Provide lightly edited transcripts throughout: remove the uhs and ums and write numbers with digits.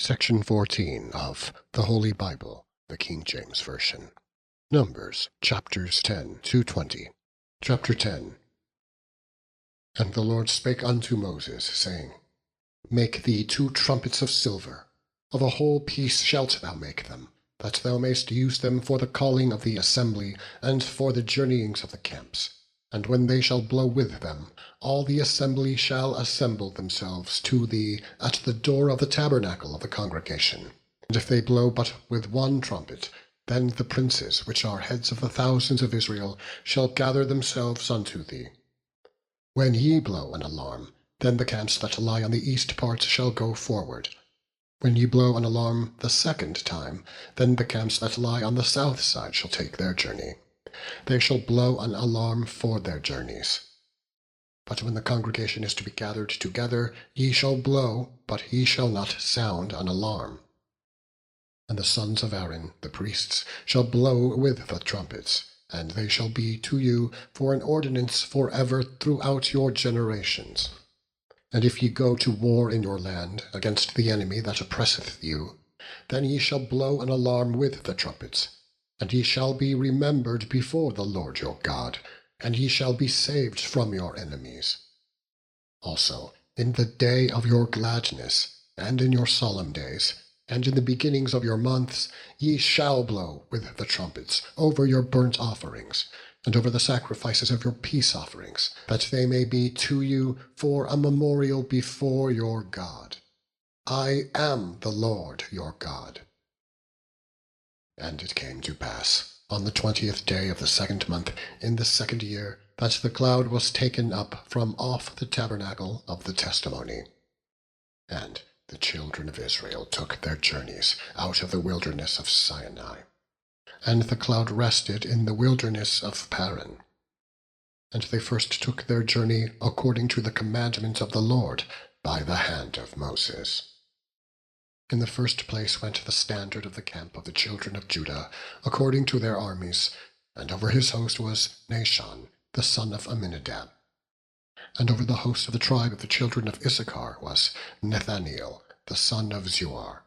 Section 14 of the Holy Bible, the King James Version. Numbers, chapters 10 to 20. Chapter 10. And the Lord spake unto Moses, saying, Make thee 2 trumpets of silver. Of a whole piece shalt thou make them, that thou mayst use them for the calling of the assembly, and for the journeyings of the camps. And when they shall blow with them, all the assembly shall assemble themselves to thee at the door of the tabernacle of the congregation. And if they blow but with 1 trumpet, then the princes, which are heads of the thousands of Israel, shall gather themselves unto thee. When ye blow an alarm, then the camps that lie on the east part shall go forward. When ye blow an alarm the 2nd time, then the camps that lie on the south side shall take their journey. They shall blow an alarm for their journeys. But when the congregation is to be gathered together, ye shall blow, but ye shall not sound an alarm. And the sons of Aaron, the priests, shall blow with the trumpets, and they shall be to you for an ordinance for ever throughout your generations. And if ye go to war in your land against the enemy that oppresseth you, then ye shall blow an alarm with the trumpets, and ye shall be remembered before the Lord your God, and ye shall be saved from your enemies. Also, in the day of your gladness, and in your solemn days, and in the beginnings of your months, ye shall blow with the trumpets over your burnt offerings, and over the sacrifices of your peace offerings, that they may be to you for a memorial before your God. I am the Lord your God. And it came to pass, on the 20th day of the 2nd month, in the 2nd year, that the cloud was taken up from off the tabernacle of the testimony. And the children of Israel took their journeys out of the wilderness of Sinai. And the cloud rested in the wilderness of Paran. And they first took their journey according to the commandment of the Lord by the hand of Moses. In the first place went the standard of the camp of the children of Judah, according to their armies, and over his host was Nahshon, the son of Amminadab. And over the host of the tribe of the children of Issachar was Nethaneel, the son of Zuar.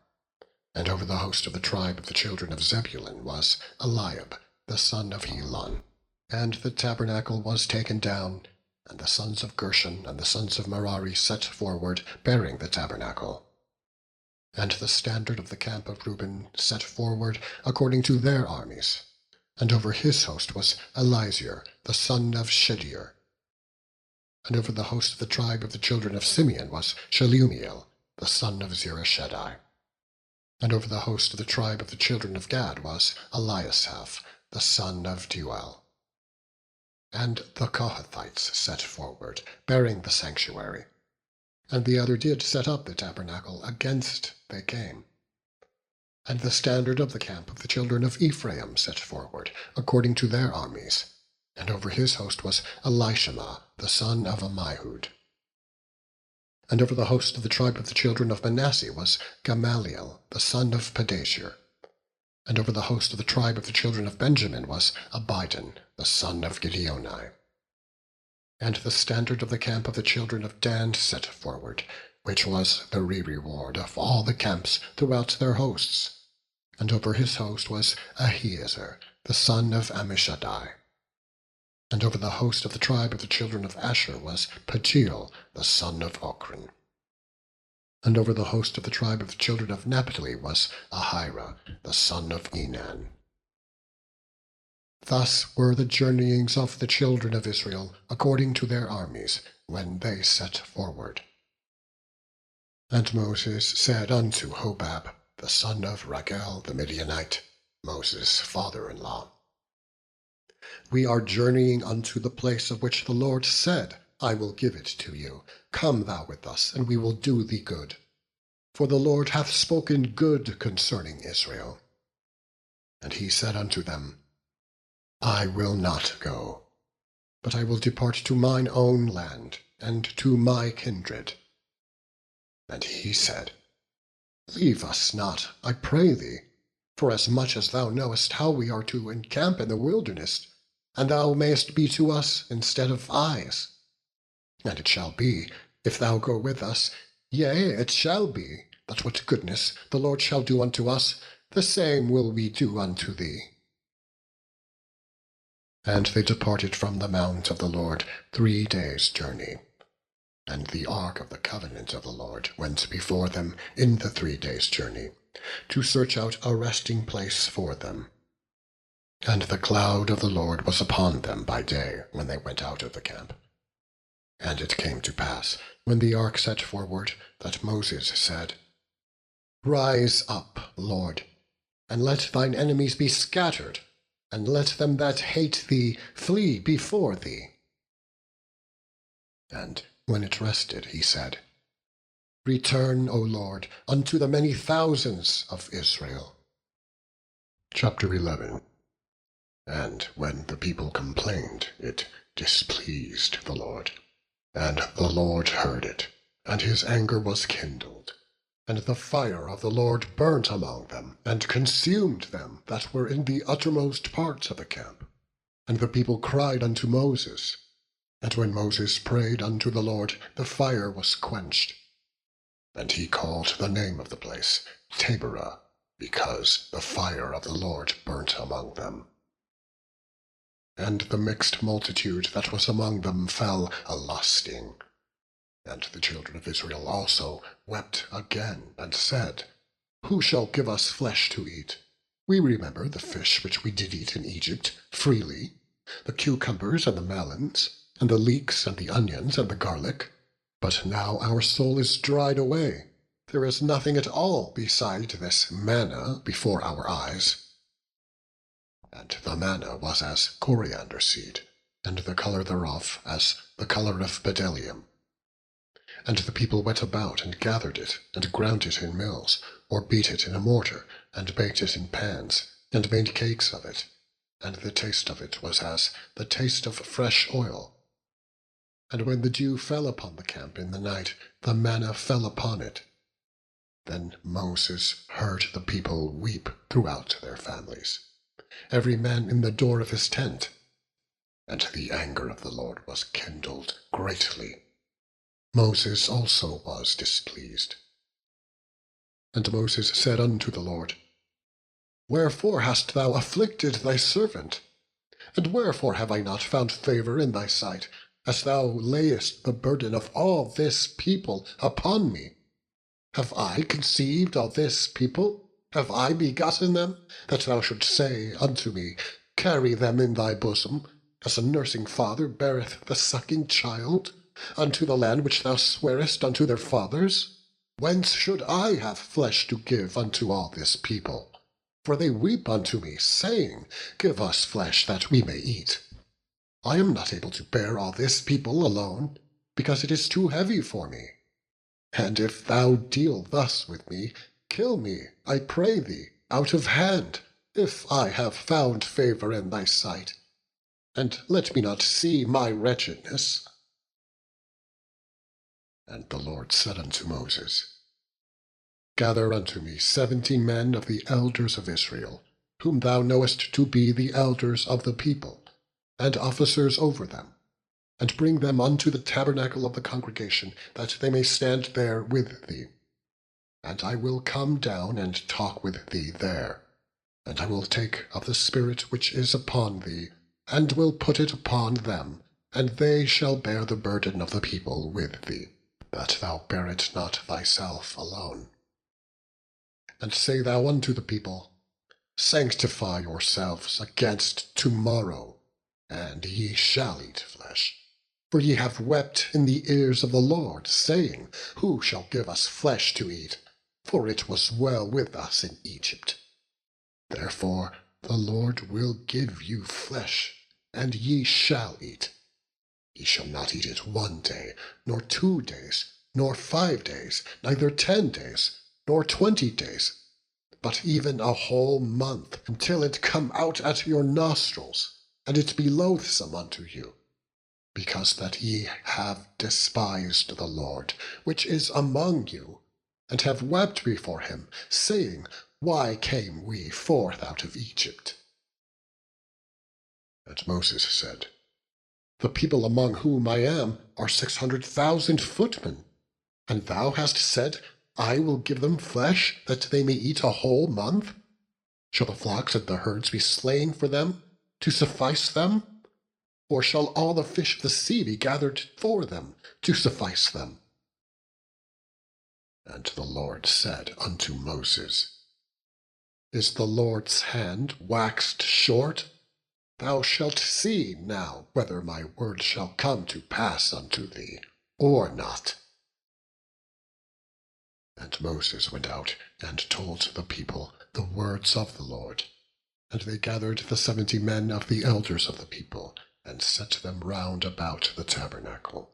And over the host of the tribe of the children of Zebulun was Eliab, the son of Helon. And the tabernacle was taken down, and the sons of Gershon and the sons of Merari set forward, bearing the tabernacle. And the standard of the camp of Reuben set forward according to their armies. And over his host was Elizur, the son of Shedeur. And over the host of the tribe of the children of Simeon was Shelumiel, the son of Zurishaddai. And over the host of the tribe of the children of Gad was Eliasaph, the son of Deuel. And the Kohathites set forward, bearing the sanctuary. And the other did set up the tabernacle against they came. And the standard of the camp of the children of Ephraim set forward, according to their armies. And over his host was Elishama, the son of Ammihud. And over the host of the tribe of the children of Manasseh was Gamaliel, the son of Pedashur. And over the host of the tribe of the children of Benjamin was Abidan, the son of Gideoni. And the standard of the camp of the children of Dan set forward, which was the reward of all the camps throughout their hosts. And over his host was Ahiezer, the son of Ammishaddai. And over the host of the tribe of the children of Asher was Pagiel, the son of Ochran. And over the host of the tribe of the children of Naphtali was Ahira, the son of Enan. Thus were the journeyings of the children of Israel according to their armies, when they set forward. And Moses said unto Hobab, the son of Rachel the Midianite, Moses' father-in-law, We are journeying unto the place of which the Lord said, I will give it to you. Come thou with us, and we will do thee good. For the Lord hath spoken good concerning Israel. And he said unto them, I will not go, but I will depart to mine own land, and to my kindred. And he said, Leave us not, I pray thee, forasmuch as thou knowest how we are to encamp in the wilderness, and thou mayest be to us instead of eyes. And it shall be, if thou go with us, yea, it shall be, that what goodness the Lord shall do unto us, the same will we do unto thee. And they departed from the mount of the Lord 3 days' journey. And the ark of the covenant of the Lord went before them in the 3 days' journey, to search out a resting place for them. And the cloud of the Lord was upon them by day when they went out of the camp. And it came to pass, when the ark set forward, that Moses said, Rise up, Lord, and let thine enemies be scattered, and let them that hate thee flee before thee. And when it rested, he said, Return, O Lord, unto the many thousands of Israel. Chapter 11. And when the people complained, it displeased the Lord. And the Lord heard it, and his anger was kindled. And the fire of the Lord burnt among them, and consumed them that were in the uttermost parts of the camp. And the people cried unto Moses. And when Moses prayed unto the Lord, the fire was quenched. And he called the name of the place Taberah, because the fire of the Lord burnt among them. And the mixed multitude that was among them fell a-lusting. And the children of Israel also wept again, and said, Who shall give us flesh to eat? We remember the fish which we did eat in Egypt freely, the cucumbers and the melons, and the leeks and the onions and the garlic. But now our soul is dried away. There is nothing at all beside this manna before our eyes. And the manna was as coriander seed, and the color thereof as the color of bdellium. And the people went about and gathered it, and ground it in mills, or beat it in a mortar, and baked it in pans, and made cakes of it. And the taste of it was as the taste of fresh oil. And when the dew fell upon the camp in the night, the manna fell upon it. Then Moses heard the people weep throughout their families, every man in the door of his tent. And the anger of the Lord was kindled greatly. Moses also was displeased. And Moses said unto the Lord, Wherefore hast thou afflicted thy servant? And wherefore have I not found favor in thy sight, as thou layest the burden of all this people upon me? Have I conceived all this people? Have I begotten them, that thou shouldst say unto me, Carry them in thy bosom, as a nursing father beareth the sucking child, unto the land which thou swarest unto their fathers? Whence should I have flesh to give unto all this people? For they weep unto me, saying, Give us flesh that we may eat. I am not able to bear all this people alone, because it is too heavy for me. And if thou deal thus with me, kill me, I pray thee, out of hand, if I have found favor in thy sight, and let me not see my wretchedness. And the Lord said unto Moses, Gather unto me 70 men of the elders of Israel, whom thou knowest to be the elders of the people, and officers over them, and bring them unto the tabernacle of the congregation, that they may stand there with thee. And I will come down and talk with thee there. And I will take of the Spirit which is upon thee, and will put it upon them, and they shall bear the burden of the people with thee, that thou bear it not thyself alone. And say thou unto the people, Sanctify yourselves against tomorrow, and ye shall eat flesh. For ye have wept in the ears of the Lord, saying, Who shall give us flesh to eat? For it was well with us in Egypt. Therefore the Lord will give you flesh, and ye shall eat. Ye shall not eat it 1 day, nor 2 days, nor 5 days, neither 10 days, nor 20 days, but even a whole month, until it come out at your nostrils, and it be loathsome unto you, because that ye have despised the Lord, which is among you, and have wept before him, saying, Why came we forth out of Egypt? And Moses said, The people among whom I am are 600,000 footmen, and thou hast said, I will give them flesh, that they may eat a whole month? Shall the flocks and the herds be slain for them, to suffice them? Or shall all the fish of the sea be gathered for them, to suffice them? And the Lord said unto Moses, Is the Lord's hand waxed short? Thou shalt see now whether my word shall come to pass unto thee, or not. And Moses went out and told the people the words of the Lord. And they gathered the 70 men of the elders of the people, and set them round about the tabernacle.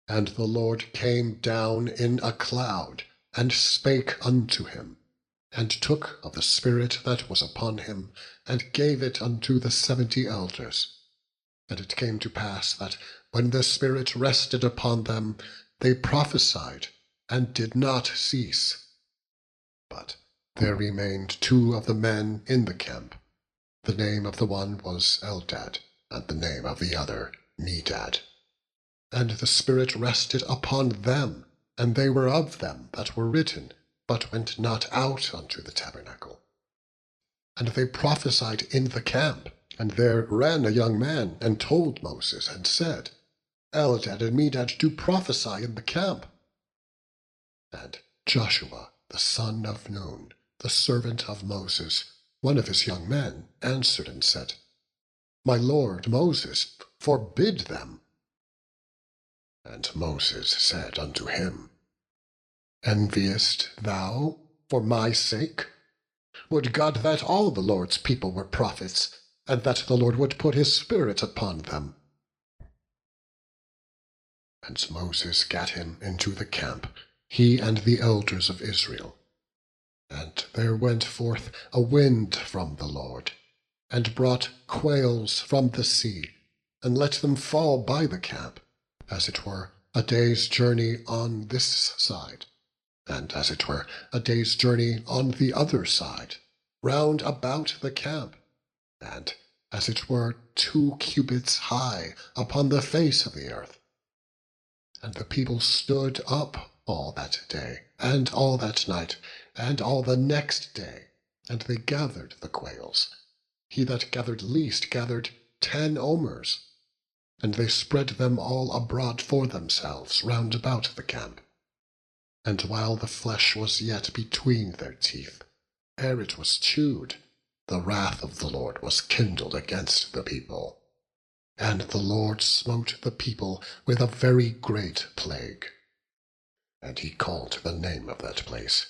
And the Lord came down in a cloud, and spake unto him, and took of the Spirit that was upon him, and gave it unto the 70 elders. And it came to pass that, when the Spirit rested upon them, they prophesied, and did not cease. But there remained 2 of the men in the camp. The name of the one was Eldad, and the name of the other Medad. And the Spirit rested upon them, and they were of them that were written, but went not out unto the tabernacle. And they prophesied in the camp. And there ran a young man, and told Moses, and said, Eldad and Medad do prophesy in the camp. And Joshua, the son of Nun, the servant of Moses, one of his young men, answered and said, My lord Moses, forbid them. And Moses said unto him, Enviest thou for my sake? Would God that all the Lord's people were prophets, and that the Lord would put his Spirit upon them. And Moses gat him into the camp, he and the elders of Israel. And there went forth a wind from the Lord, and brought quails from the sea, and let them fall by the camp, as it were a day's journey on this side, and as it were a day's journey on the other side, round about the camp, and as it were 2 cubits high upon the face of the earth. And the people stood up all that day, and all that night, and all the next day, and they gathered the quails. He that gathered least gathered 10 omers, and they spread them all abroad for themselves round about the camp. And while the flesh was yet between their teeth, ere it was chewed, the wrath of the Lord was kindled against the people. And the Lord smote the people with a very great plague. And he called the name of that place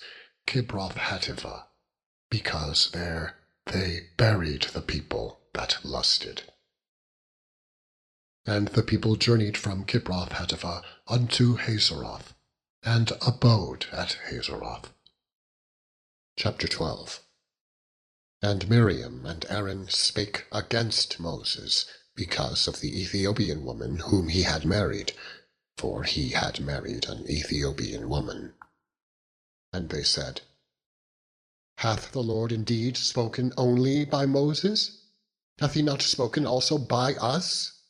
Kibroth-Hattaavah, because there they buried the people that lusted. And the people journeyed from Kibroth-Hattaavah unto Hazeroth, and abode at Hazeroth. Chapter 12. And Miriam and Aaron spake against Moses, because of the Ethiopian woman whom he had married, for he had married an Ethiopian woman. And they said, Hath the Lord indeed spoken only by Moses? Hath he not spoken also by us?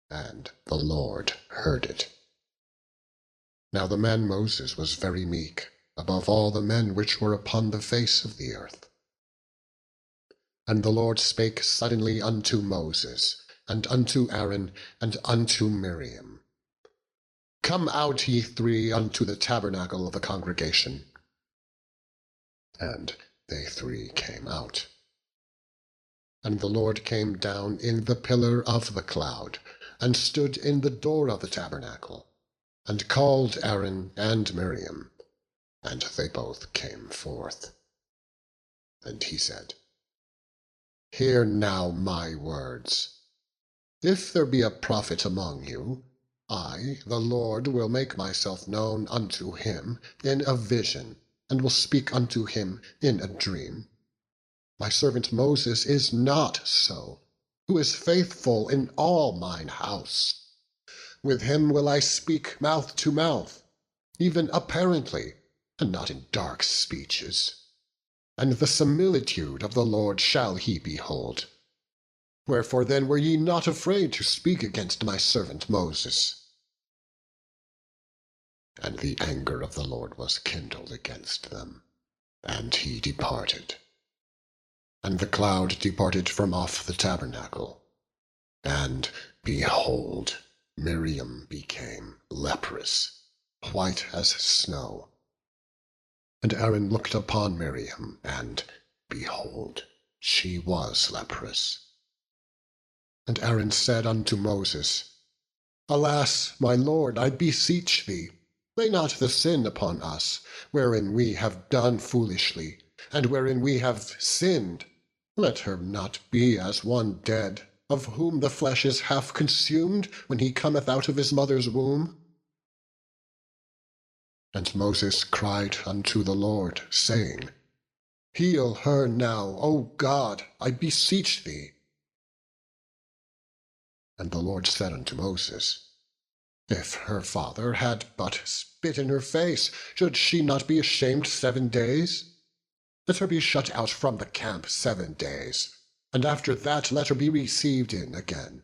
And the Lord heard it. Now the man Moses was very meek, above all the men which were upon the face of the earth. And the Lord spake suddenly unto Moses, and unto Aaron, and unto Miriam, Come out, ye 3, unto the tabernacle of the congregation. And they 3 came out. And the Lord came down in the pillar of the cloud, and stood in the door of the tabernacle, and called Aaron and Miriam, and they both came forth. And he said, Hear now my words. If there be a prophet among you, I, the Lord, will make myself known unto him in a vision, and will speak unto him in a dream. My servant Moses is not so, who is faithful in all mine house. With him will I speak mouth to mouth, even apparently, and not in dark speeches. And the similitude of the Lord shall he behold. Wherefore then were ye not afraid to speak against my servant Moses? And the anger of the Lord was kindled against them, and he departed. And the cloud departed from off the tabernacle, and behold, Miriam became leprous, white as snow. And Aaron looked upon Miriam, and behold, she was leprous. And Aaron said unto Moses, Alas, my Lord, I beseech thee, lay not the sin upon us, wherein we have done foolishly, and wherein we have sinned. Let her not be as one dead, of whom the flesh is half consumed when he cometh out of his mother's womb. And Moses cried unto the Lord, saying, Heal her now, O God, I beseech thee. And the Lord said unto Moses, If her father had but spit in her face, should she not be ashamed 7 days? Let her be shut out from the camp 7 days, and after that let her be received in again.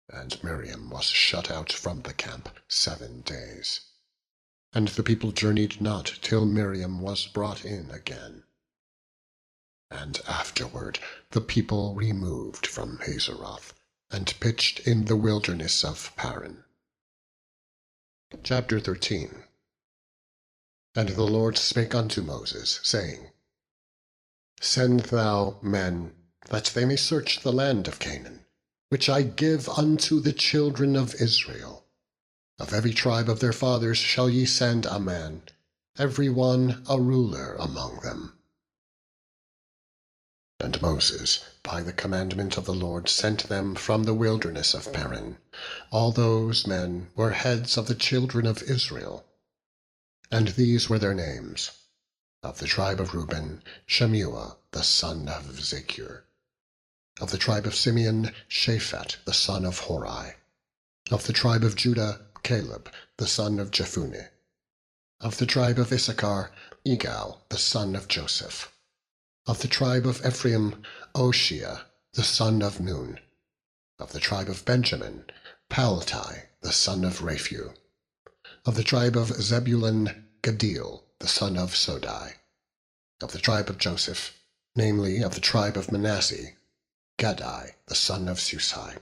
And Miriam was shut out from the camp 7 days. And the people journeyed not till Miriam was brought in again. And afterward the people removed from Hazeroth, and pitched in the wilderness of Paran. Chapter 13. And the Lord spake unto Moses, saying, Send thou men, that they may search the land of Canaan, which I give unto the children of Israel. Of every tribe of their fathers shall ye send a man, every one a ruler among them. And Moses, by the commandment of the Lord, sent them from the wilderness of Paran. All those men were heads of the children of Israel. And these were their names: of the tribe of Reuben, Shemuah the son of Zechur; of the tribe of Simeon, Shaphat the son of Hori; of the tribe of Judah, Caleb the son of Jephunneh; of the tribe of Issachar, Igal the son of Joseph; of the tribe of Ephraim, Oshea the son of Nun; of the tribe of Benjamin, Paltai the son of Raphu; of the tribe of Zebulun, Gaddiel the son of Sodai; of the tribe of Joseph, namely of the tribe of Manasseh, Gadai the son of Susai;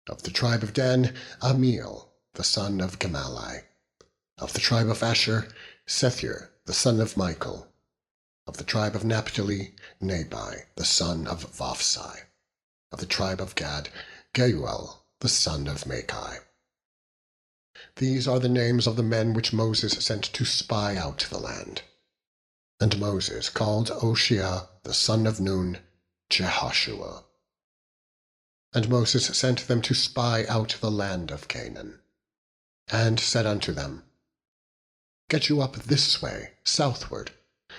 of the tribe of Dan, Amiel the son of Gemalli; of the tribe of Asher, Sethur the son of Michael; of the tribe of Naphtali, Nabai the son of Vophsi; of the tribe of Gad, Geuel the son of Machai. These are the names of the men which Moses sent to spy out the land. And Moses called Oshea the son of Nun, Jehoshua. And Moses sent them to spy out the land of Canaan, and said unto them, Get you up this way, southward,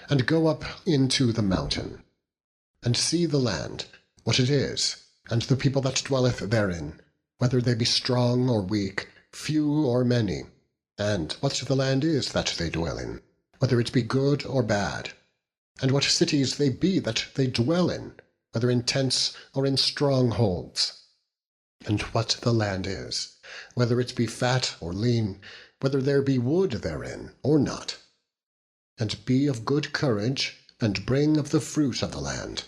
and go up into the mountain, and see the land, what it is, and the people that dwelleth therein, whether they be strong or weak, few or many, and what the land is that they dwell in, whether it be good or bad, and what cities they be that they dwell in, whether in tents or in strongholds, and what the land is, whether it be fat or lean, whether there be wood therein or not. And be of good courage, and bring of the fruit of the land.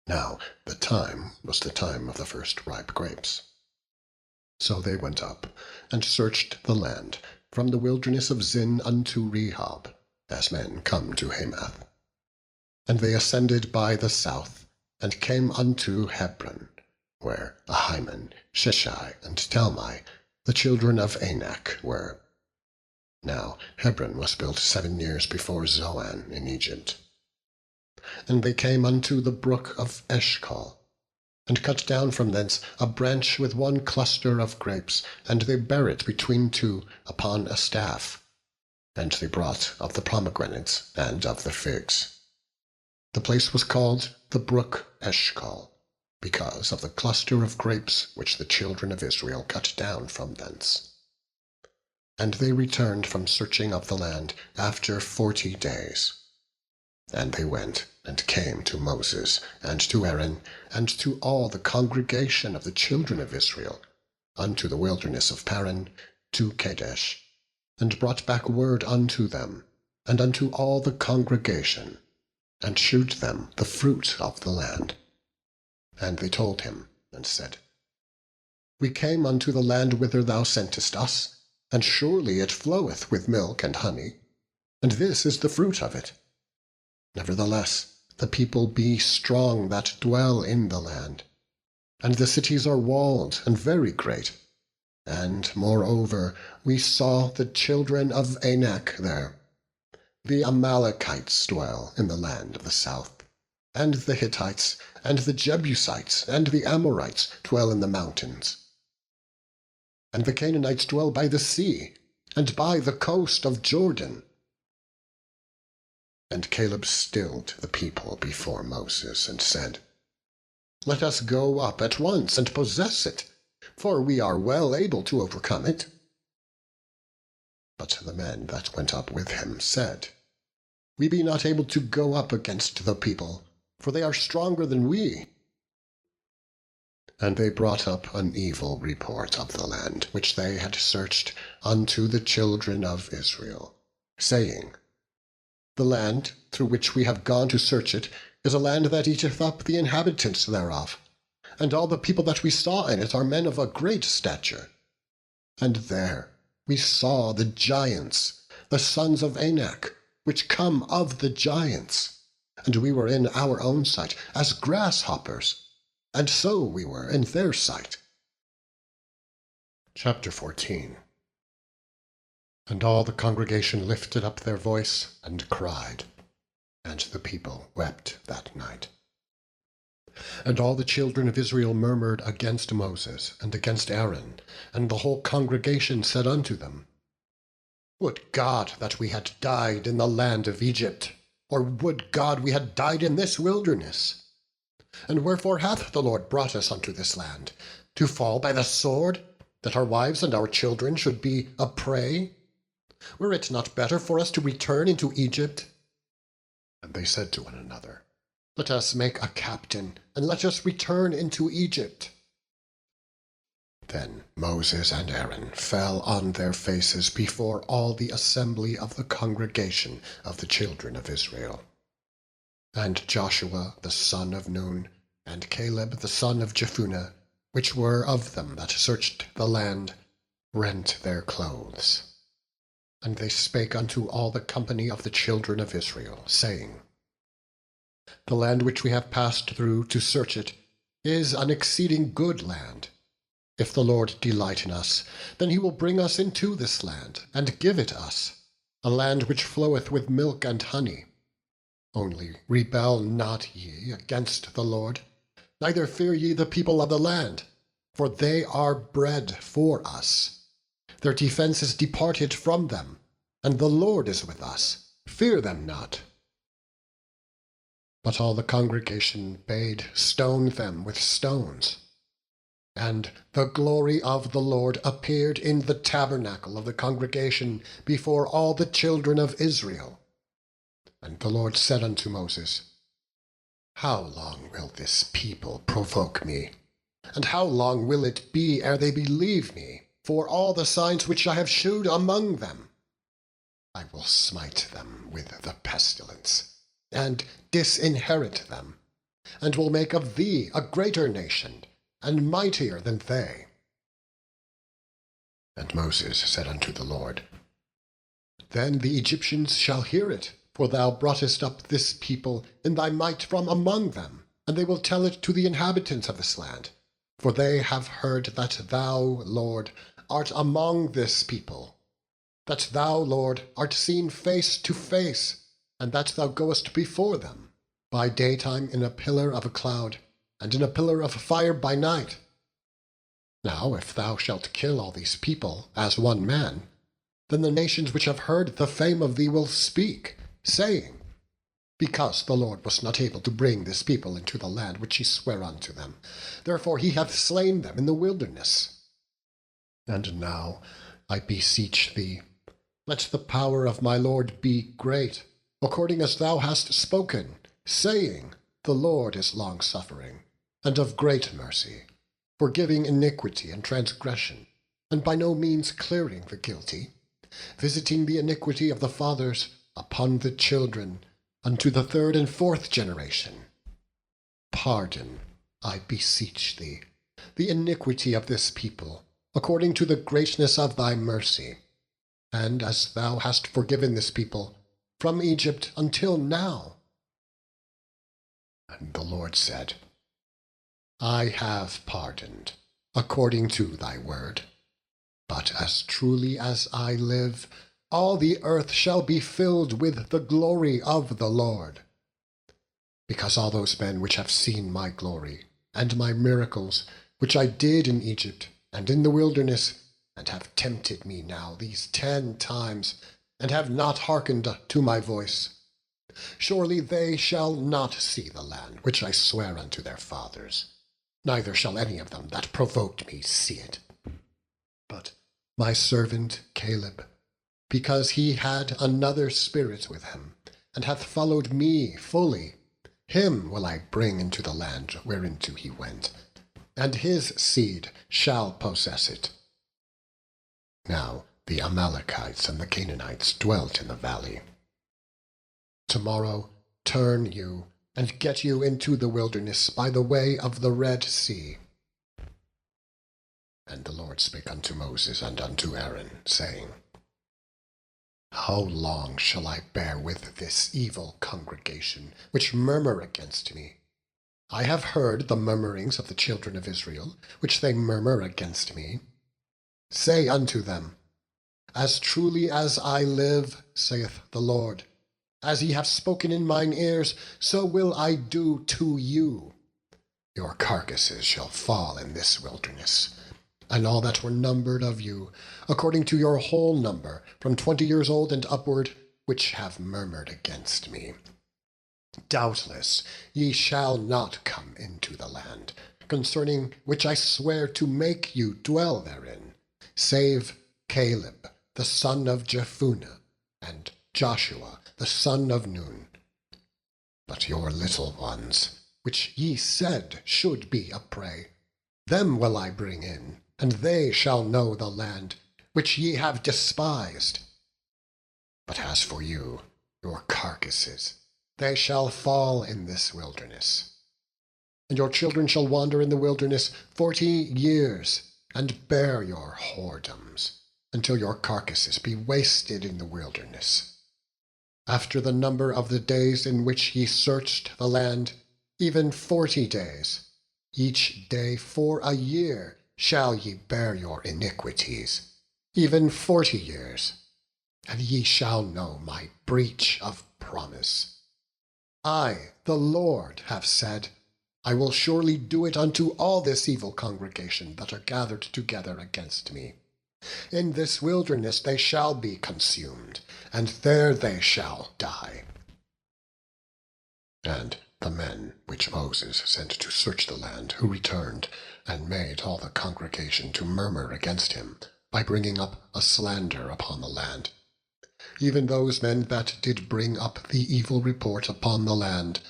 Now the time was the time of the first ripe grapes. So they went up, and searched the land, from the wilderness of Zin unto Rehob, as men come to Hamath. And they ascended by the south, and came unto Hebron, where Ahiman, Sheshai, and Talmai, the children of Anak, were. Now Hebron was built 7 years before Zoan in Egypt. And they came unto the brook of Eshcol, and cut down from thence a branch with 1 cluster of grapes, and they bare it between 2 upon a staff. And they brought of the pomegranates and of the figs. The place was called the brook Eshcol, because of the cluster of grapes which the children of Israel cut down from thence. And they returned from searching of the land after 40 days. And they went and came to Moses and to Aaron and to all the congregation of the children of Israel unto the wilderness of Paran, to Kadesh, and brought back word unto them, and unto all the congregation, and shewed them the fruit of the land. And they told him, and said, We came unto the land whither thou sentest us, and surely it floweth with milk and honey, and this is the fruit of it. Nevertheless, the people be strong that dwell in the land, and the cities are walled and very great. And moreover, we saw the children of Anak there. The Amalekites dwell in the land of the south, and the Hittites, and the Jebusites, and the Amorites dwell in the mountains. And the Canaanites dwell by the sea, and by the coast of Jordan. And Caleb stilled the people before Moses, and said, Let us go up at once and possess it, for we are well able to overcome it. But the men that went up with him said, We be not able to go up against the people, for they are stronger than we. And they brought up an evil report of the land which they had searched unto the children of Israel, saying, The land through which we have gone to search it is a land that eateth up the inhabitants thereof, and all the people that we saw in it are men of a great stature. And there we saw the giants, the sons of Anak, which come of the giants, and we were in our own sight as grasshoppers, and so we were in their sight. Chapter 14. And all the congregation lifted up their voice and cried, and the people wept that night. And all the children of Israel murmured against Moses and against Aaron, and the whole congregation said unto them, Would God that we had died in the land of Egypt, or would God we had died in this wilderness? And wherefore hath the Lord brought us unto this land? To fall by the sword, that our wives and our children should be a prey? Were it not better for us to return into Egypt? And they said to one another, Let us make a captain, and let us return into Egypt. Then Moses and Aaron fell on their faces before all the assembly of the congregation of the children of Israel. And Joshua the son of Nun, and Caleb the son of Jephunneh, which were of them that searched the land, rent their clothes. And they spake unto all the company of the children of Israel, saying, The land which we have passed through to search it is an exceeding good land. If the Lord delight in us, then he will bring us into this land, and give it us, a land which floweth with milk and honey. Only rebel not ye against the Lord, neither fear ye the people of the land, for they are bread for us. Their defense is departed from them, and the Lord is with us. Fear them not. But all the congregation bade stone them with stones. And the glory of the Lord appeared in the tabernacle of the congregation before all the children of Israel. And the Lord said unto Moses, How long will this people provoke me? And how long will it be ere they believe me, for all the signs which I have shewed among them? I will smite them with the pestilence, and disinherit them, and will make of thee a greater nation, and mightier than they. And Moses said unto the Lord, Then the Egyptians shall hear it, for thou broughtest up this people in thy might from among them, and they will tell it to the inhabitants of this land. For they have heard that thou, Lord, art among this people, that thou, Lord, art seen face to face, and that thou goest before them, by daytime in a pillar of a cloud, and in a pillar of fire by night. Now if thou shalt kill all these people as one man, then the nations which have heard the fame of thee will speak, saying, Because the Lord was not able to bring this people into the land which he sware unto them, therefore he hath slain them in the wilderness. And now, I beseech thee, let the power of my Lord be great, according as thou hast spoken, saying, The Lord is long-suffering, and of great mercy, forgiving iniquity and transgression, and by no means clearing the guilty, visiting the iniquity of the fathers upon the children, unto the third and fourth generation. Pardon, I beseech thee, the iniquity of this people, according to the greatness of thy mercy, and as thou hast forgiven this people from Egypt until now. And the Lord said, I have pardoned, according to thy word. But as truly as I live, all the earth shall be filled with the glory of the Lord. Because all those men which have seen my glory, and my miracles, which I did in Egypt and in the wilderness, and have tempted me now these 10 times, and have not hearkened to my voice, surely they shall not see the land which I swear unto their fathers, neither shall any of them that provoked me see it. But my servant Caleb, because he had another spirit with him, and hath followed me fully, him will I bring into the land whereinto he went, and his seed shall possess it. Now the Amalekites and the Canaanites dwelt in the valley. Tomorrow turn you, and get you into the wilderness by the way of the Red Sea. And the Lord spake unto Moses and unto Aaron, saying, How long shall I bear with this evil congregation, which murmur against me? I have heard the murmurings of the children of Israel, which they murmur against me. Say unto them, As truly as I live, saith the Lord, as ye have spoken in mine ears, so will I do to you. Your carcasses shall fall in this wilderness, and all that were numbered of you, according to your whole number, from 20 years old and upward, which have murmured against me. Doubtless ye shall not come into the land, concerning which I swear to make you dwell therein, save Caleb the son of Jephunneh, and Joshua the son of Nun. But your little ones, which ye said should be a prey, them will I bring in, and they shall know the land, which ye have despised. But as for you, your carcasses, they shall fall in this wilderness. And your children shall wander in the wilderness 40 years, and bear your whoredoms, until your carcasses be wasted in the wilderness. After the number of the days in which ye searched the land, even 40 days, each day for a year shall ye bear your iniquities, even 40 years, and ye shall know my breach of promise. I, the Lord, have said, I will surely do it unto all this evil congregation that are gathered together against me. In this wilderness they shall be consumed, and there they shall die. And the men which Moses sent to search the land, who returned, and made all the congregation to murmur against him, by bringing up a slander upon the land, even those men that did bring up the evil report upon the land,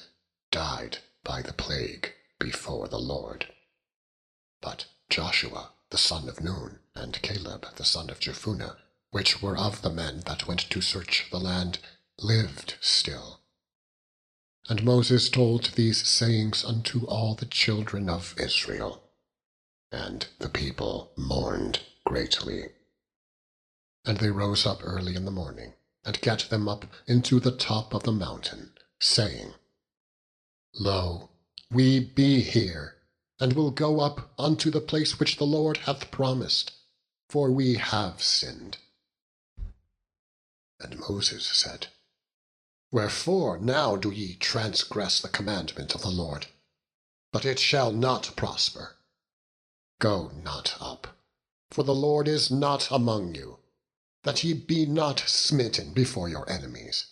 died by the plague before the Lord. But Joshua the son of Nun, and Caleb the son of Jephunneh, which were of the men that went to search the land, lived still. And Moses told these sayings unto all the children of Israel. And the people mourned greatly. And they rose up early in the morning, and gat them up into the top of the mountain, saying, Lo, we be here, and will go up unto the place which the Lord hath promised, for we have sinned. And Moses said, Wherefore now do ye transgress the commandment of the Lord? But it shall not prosper. Go not up, for the Lord is not among you, that ye be not smitten before your enemies.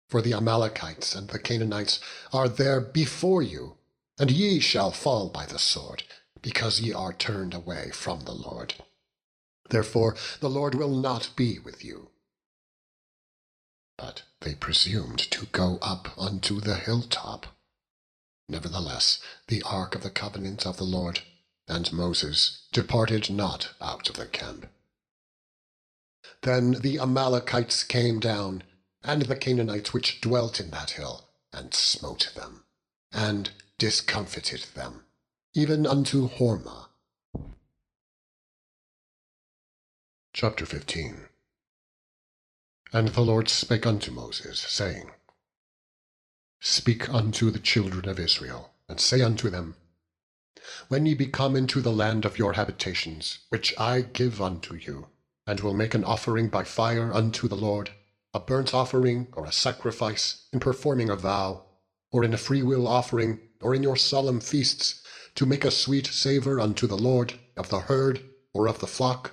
For the Amalekites and the Canaanites are there before you, and ye shall fall by the sword, because ye are turned away from the Lord. Therefore the Lord will not be with you. But they presumed to go up unto the hilltop. Nevertheless the ark of the covenant of the Lord, And Moses departed not out of the camp. Then the Amalekites came down, and the Canaanites which dwelt in that hill, and smote them, and discomfited them, even unto Hormah. Chapter 15. And the Lord spake unto Moses, saying, Speak unto the children of Israel, and say unto them, When ye be come into the land of your habitations, which I give unto you, and will make an offering by fire unto the Lord, a burnt offering, or a sacrifice, in performing a vow, or in a freewill offering, or in your solemn feasts, to make a sweet savour unto the Lord, of the herd, or of the flock,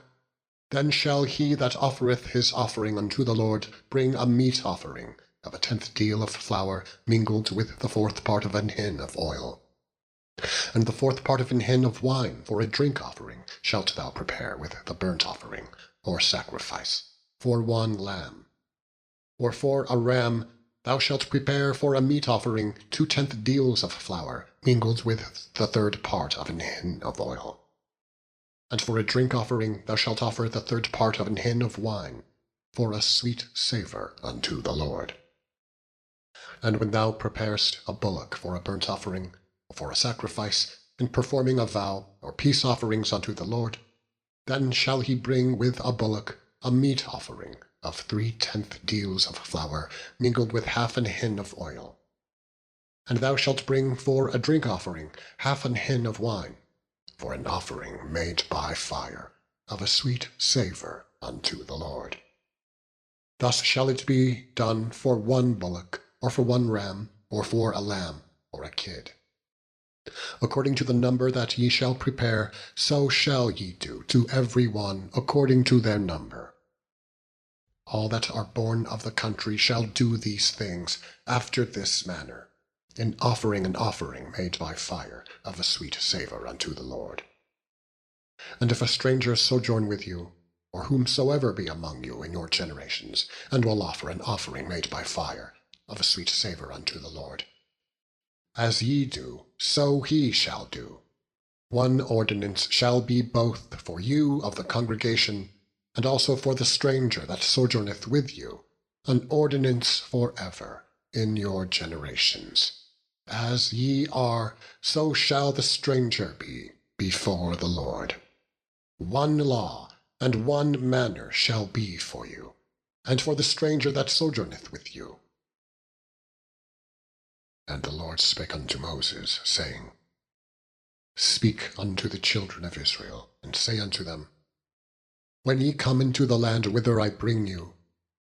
then shall he that offereth his offering unto the Lord bring a meat offering of a 10th deal of flour mingled with the 4th part of an hin of oil. And the 4th part of an hin of wine for a drink offering shalt thou prepare with the burnt offering, or sacrifice, for 1 lamb. Or for a ram thou shalt prepare for a meat offering 2 10th deals of flour mingled with the 3rd part of an hin of oil. And for a drink offering thou shalt offer the 3rd part of an hin of wine, for a sweet savour unto the Lord. And when thou preparest a bullock for a burnt offering, or for a sacrifice, in performing a vow, or peace offerings unto the Lord, then shall he bring with a bullock a meat offering of 3 10th deals of flour mingled with half an hin of oil. And thou shalt bring for a drink offering half an hin of wine, for an offering made by fire, of a sweet savour unto the Lord. Thus shall it be done for 1 bullock, or for 1 ram, or for a lamb, or a kid. According to the number that ye shall prepare, so shall ye do to every one according to their number. All that are born of the country shall do these things after this manner, in offering an offering made by fire of a sweet savour unto the Lord. And if a stranger sojourn with you, or whomsoever be among you in your generations, and will offer an offering made by fire of a sweet savour unto the Lord, as ye do, so he shall do. 1 ordinance shall be both for you of the congregation, and also for the stranger that sojourneth with you, an ordinance for ever in your generations. As ye are, so shall the stranger be before the Lord. 1 law and 1 manner shall be for you, and for the stranger that sojourneth with you. And the Lord spake unto Moses, saying, Speak unto the children of Israel, and say unto them, When ye come into the land whither I bring you,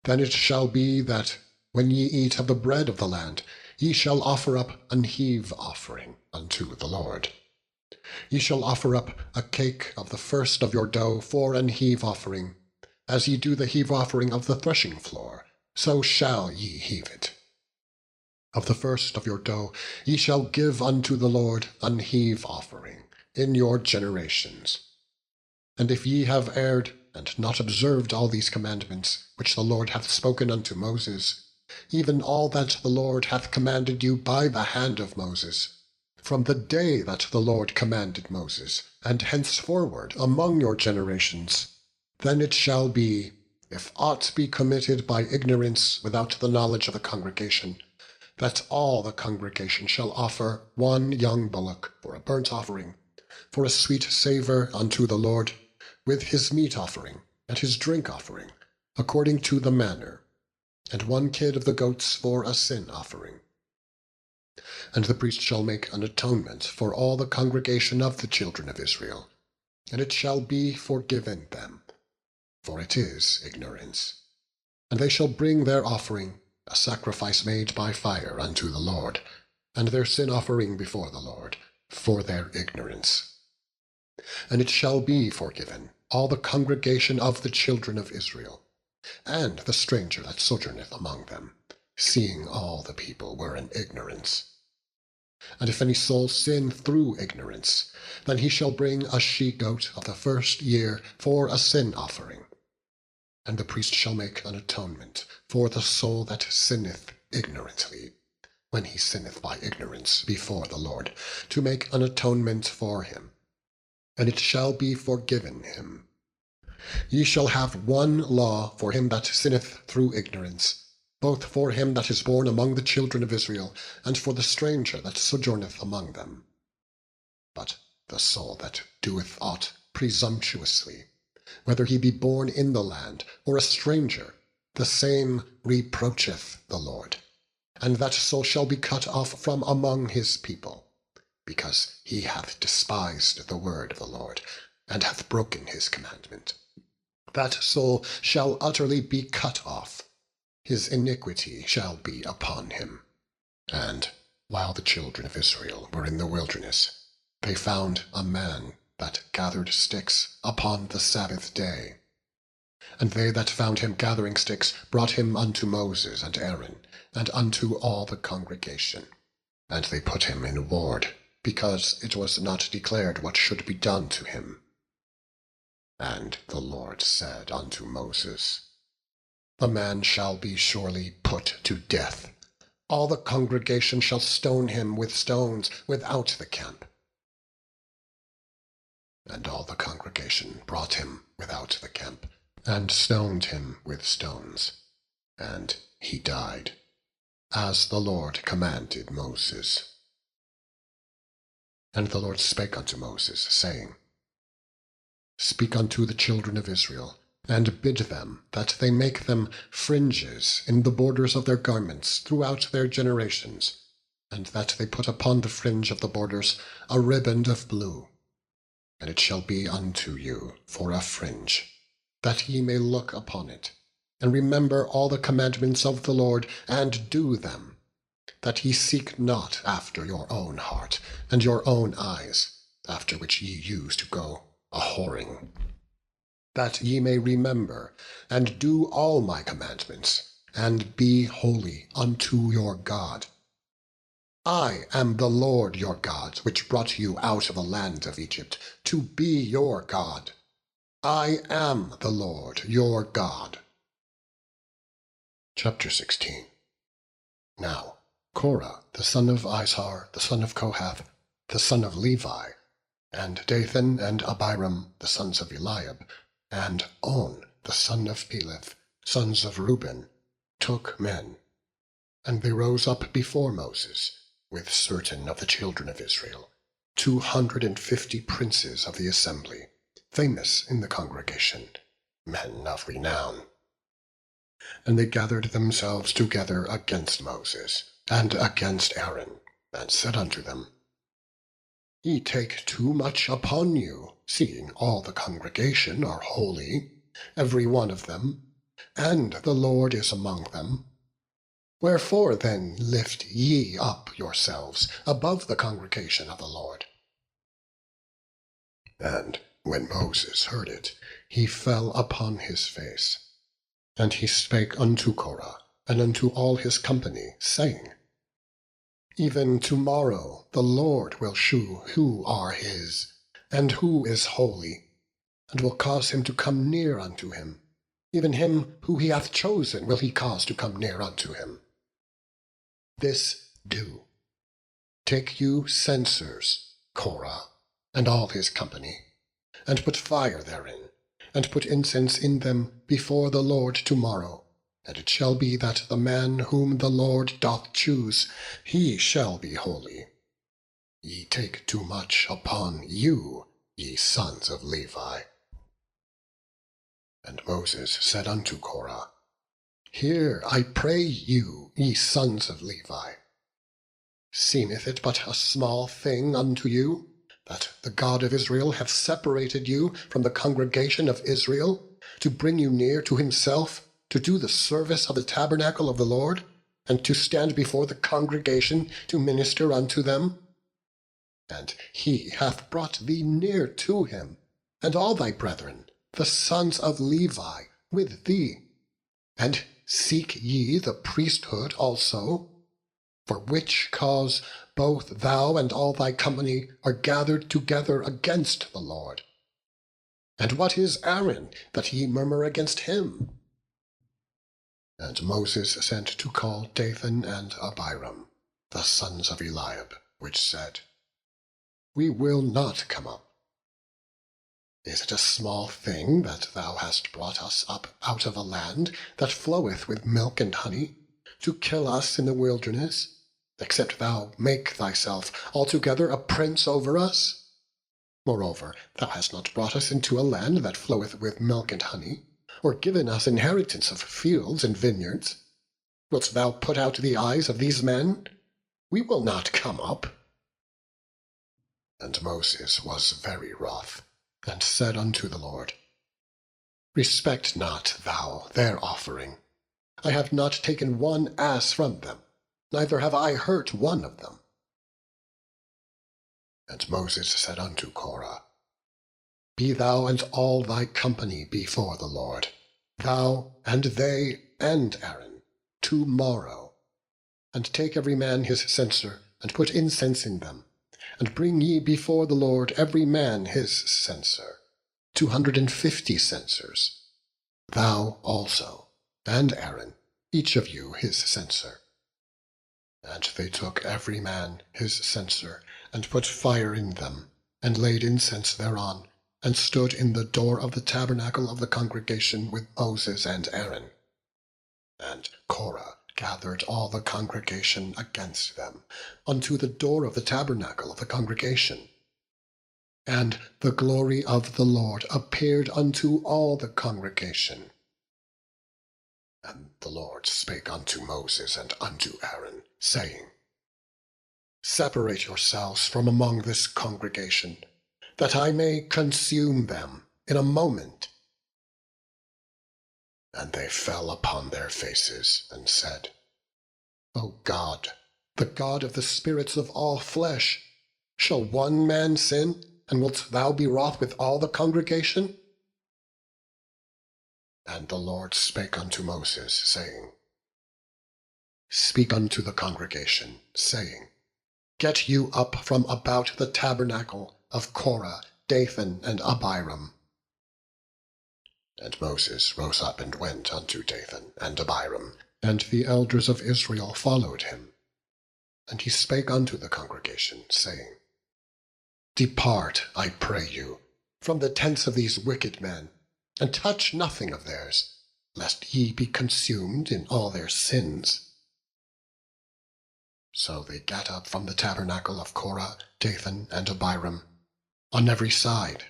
then it shall be that, when ye eat of the bread of the land, ye shall offer up an heave offering unto the Lord. Ye shall offer up a cake of the first of your dough for an heave offering. As ye do the heave offering of the threshing floor, so shall ye heave it. Of the first of your dough ye shall give unto the Lord an heave offering in your generations. And if ye have erred, and not observed all these commandments, which the Lord hath spoken unto Moses, even all that the Lord hath commanded you by the hand of Moses, from the day that the Lord commanded Moses, and henceforward among your generations, then it shall be, if aught be committed by ignorance without the knowledge of the congregation, that all the congregation shall offer 1 young bullock for a burnt offering, for a sweet savour unto the Lord, with his meat offering and his drink offering, according to the manner, and 1 kid of the goats for a sin offering. And the priest shall make an atonement for all the congregation of the children of Israel, and it shall be forgiven them, for it is ignorance. And they shall bring their offering, a sacrifice made by fire unto the Lord, and their sin offering before the Lord, for their ignorance. And it shall be forgiven all the congregation of the children of Israel, and the stranger that sojourneth among them, seeing all the people were in ignorance. And if any soul sin through ignorance, then he shall bring a she-goat of the first year for a sin offering. And the priest shall make an atonement for the soul that sinneth ignorantly, when he sinneth by ignorance before the Lord, to make an atonement for him. and it shall be forgiven him. Ye shall have one law for him that sinneth through ignorance, both for him that is born among the children of Israel, and for the stranger that sojourneth among them. But the soul that doeth aught presumptuously, whether he be born in the land or a stranger, the same reproacheth the Lord, and that soul shall be cut off from among his people, because he hath despised the word of the Lord, and hath broken his commandment. That soul shall utterly be cut off, his iniquity shall be upon him. And while the children of Israel were in the wilderness, they found a man that gathered sticks upon the Sabbath day. And they that found him gathering sticks brought him unto Moses and Aaron, and unto all the congregation. And they put him in ward, because it was not declared what should be done to him. And the Lord said unto Moses, The man shall be surely put to death. All the congregation shall stone him with stones without the camp. And all the congregation brought him without the camp, and stoned him with stones. And he died, as the Lord commanded Moses. And the Lord spake unto Moses, saying, Speak unto the children of Israel, and bid them that they make them fringes in the borders of their garments throughout their generations, and that they put upon the fringe of the borders a riband of blue. And it shall be unto you for a fringe, that ye may look upon it, and remember all the commandments of the Lord, and do them, that ye seek not after your own heart and your own eyes, after which ye used to go a-whoring, that ye may remember and do all my commandments, and be holy unto your God. I am the Lord your God, which brought you out of the land of Egypt, to be your God. I am the Lord your God. Chapter 16. Now Korah, the son of Izhar, the son of Kohath, the son of Levi, and Dathan and Abiram, the sons of Eliab, and On, the son of Peleth, sons of Reuben, took men. And they rose up before Moses, with certain of the children of Israel, 250 princes of the assembly, famous in the congregation, men of renown. And they gathered themselves together against Moses, and against Aaron, and said unto them, Ye take too much upon you, seeing all the congregation are holy, every one of them, and the Lord is among them. Wherefore then lift ye up yourselves above the congregation of the Lord? And when Moses heard it, he fell upon his face. And he spake unto Korah, and unto all his company, saying, Even tomorrow the Lord will shew who are his, and who is holy, and will cause him to come near unto him. Even him who he hath chosen will he cause to come near unto him. This do. Take you censers, Korah, and all his company, and put fire therein, and put incense in them before the Lord tomorrow. And it shall be that the man whom the Lord doth choose, he shall be holy. Ye take too much upon you, ye sons of Levi. And Moses said unto Korah, Hear, I pray you, ye sons of Levi. Seemeth it but a small thing unto you, that the God of Israel hath separated you from the congregation of Israel, to bring you near to himself, to do the service of the tabernacle of the Lord, and to stand before the congregation to minister unto them? And he hath brought thee near to him, and all thy brethren, the sons of Levi, with thee. And seek ye the priesthood also? For which cause both thou and all thy company are gathered together against the Lord. And what is Aaron, that ye murmur against him? And Moses sent to call Dathan and Abiram, the sons of Eliab, which said, We will not come up. Is it a small thing that thou hast brought us up out of a land that floweth with milk and honey, to kill us in the wilderness, except thou make thyself altogether a prince over us? Moreover, thou hast not brought us into a land that floweth with milk and honey, or given us inheritance of fields and vineyards. Wilt thou put out the eyes of these men? We will not come up. And Moses was very wroth, and said unto the Lord, Respect not thou their offering. I have not taken one ass from them, neither have I hurt one of them. And Moses said unto Korah, Be thou and all thy company before the Lord, thou and they and Aaron, tomorrow, and take every man his censer, and put incense in them, and bring ye before the Lord every man his censer, 250 censers, thou also, and Aaron, each of you his censer. And they took every man his censer, and put fire in them, and laid incense thereon, and stood in the door of the tabernacle of the congregation with Moses and Aaron. And Korah gathered all the congregation against them, unto the door of the tabernacle of the congregation. And the glory of the Lord appeared unto all the congregation. And the Lord spake unto Moses and unto Aaron, saying, Separate yourselves from among this congregation, that I may consume them in a moment. And they fell upon their faces, and said, O God, the God of the spirits of all flesh, shall one man sin, and wilt thou be wroth with all the congregation? And the Lord spake unto Moses, saying, Speak unto the congregation, saying, Get you up from about the tabernacle of Korah, Dathan, and Abiram. And Moses rose up and went unto Dathan and Abiram, and the elders of Israel followed him. And he spake unto the congregation, saying, Depart, I pray you, from the tents of these wicked men, and touch nothing of theirs, lest ye be consumed in all their sins. So they gat up from the tabernacle of Korah, Dathan, and Abiram, on every side.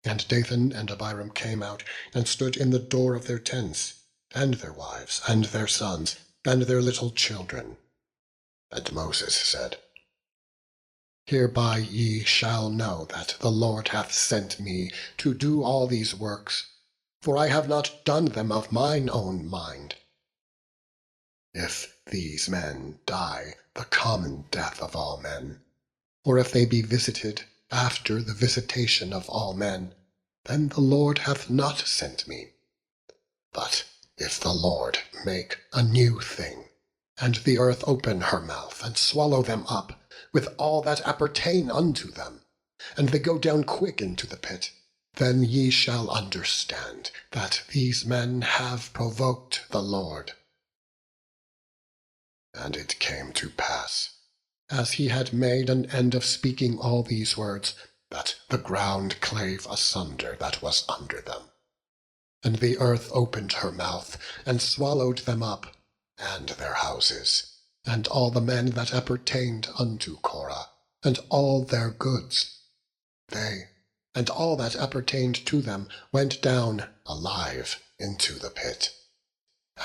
And Dathan and Abiram came out, and stood in the door of their tents, and their wives, and their sons, and their little children. And Moses said, Hereby ye shall know that the Lord hath sent me to do all these works, for I have not done them of mine own mind. If these men die the common death of all men, or if they be visited after the visitation of all men, then the Lord hath not sent me. But if the Lord make a new thing, and the earth open her mouth, and swallow them up, with all that appertain unto them, and they go down quick into the pit, then ye shall understand that these men have provoked the Lord. And it came to pass, as he had made an end of speaking all these words, that the ground clave asunder that was under them. And the earth opened her mouth, and swallowed them up, and their houses, and all the men that appertained unto Korah, and all their goods. They, and all that appertained to them, went down alive into the pit.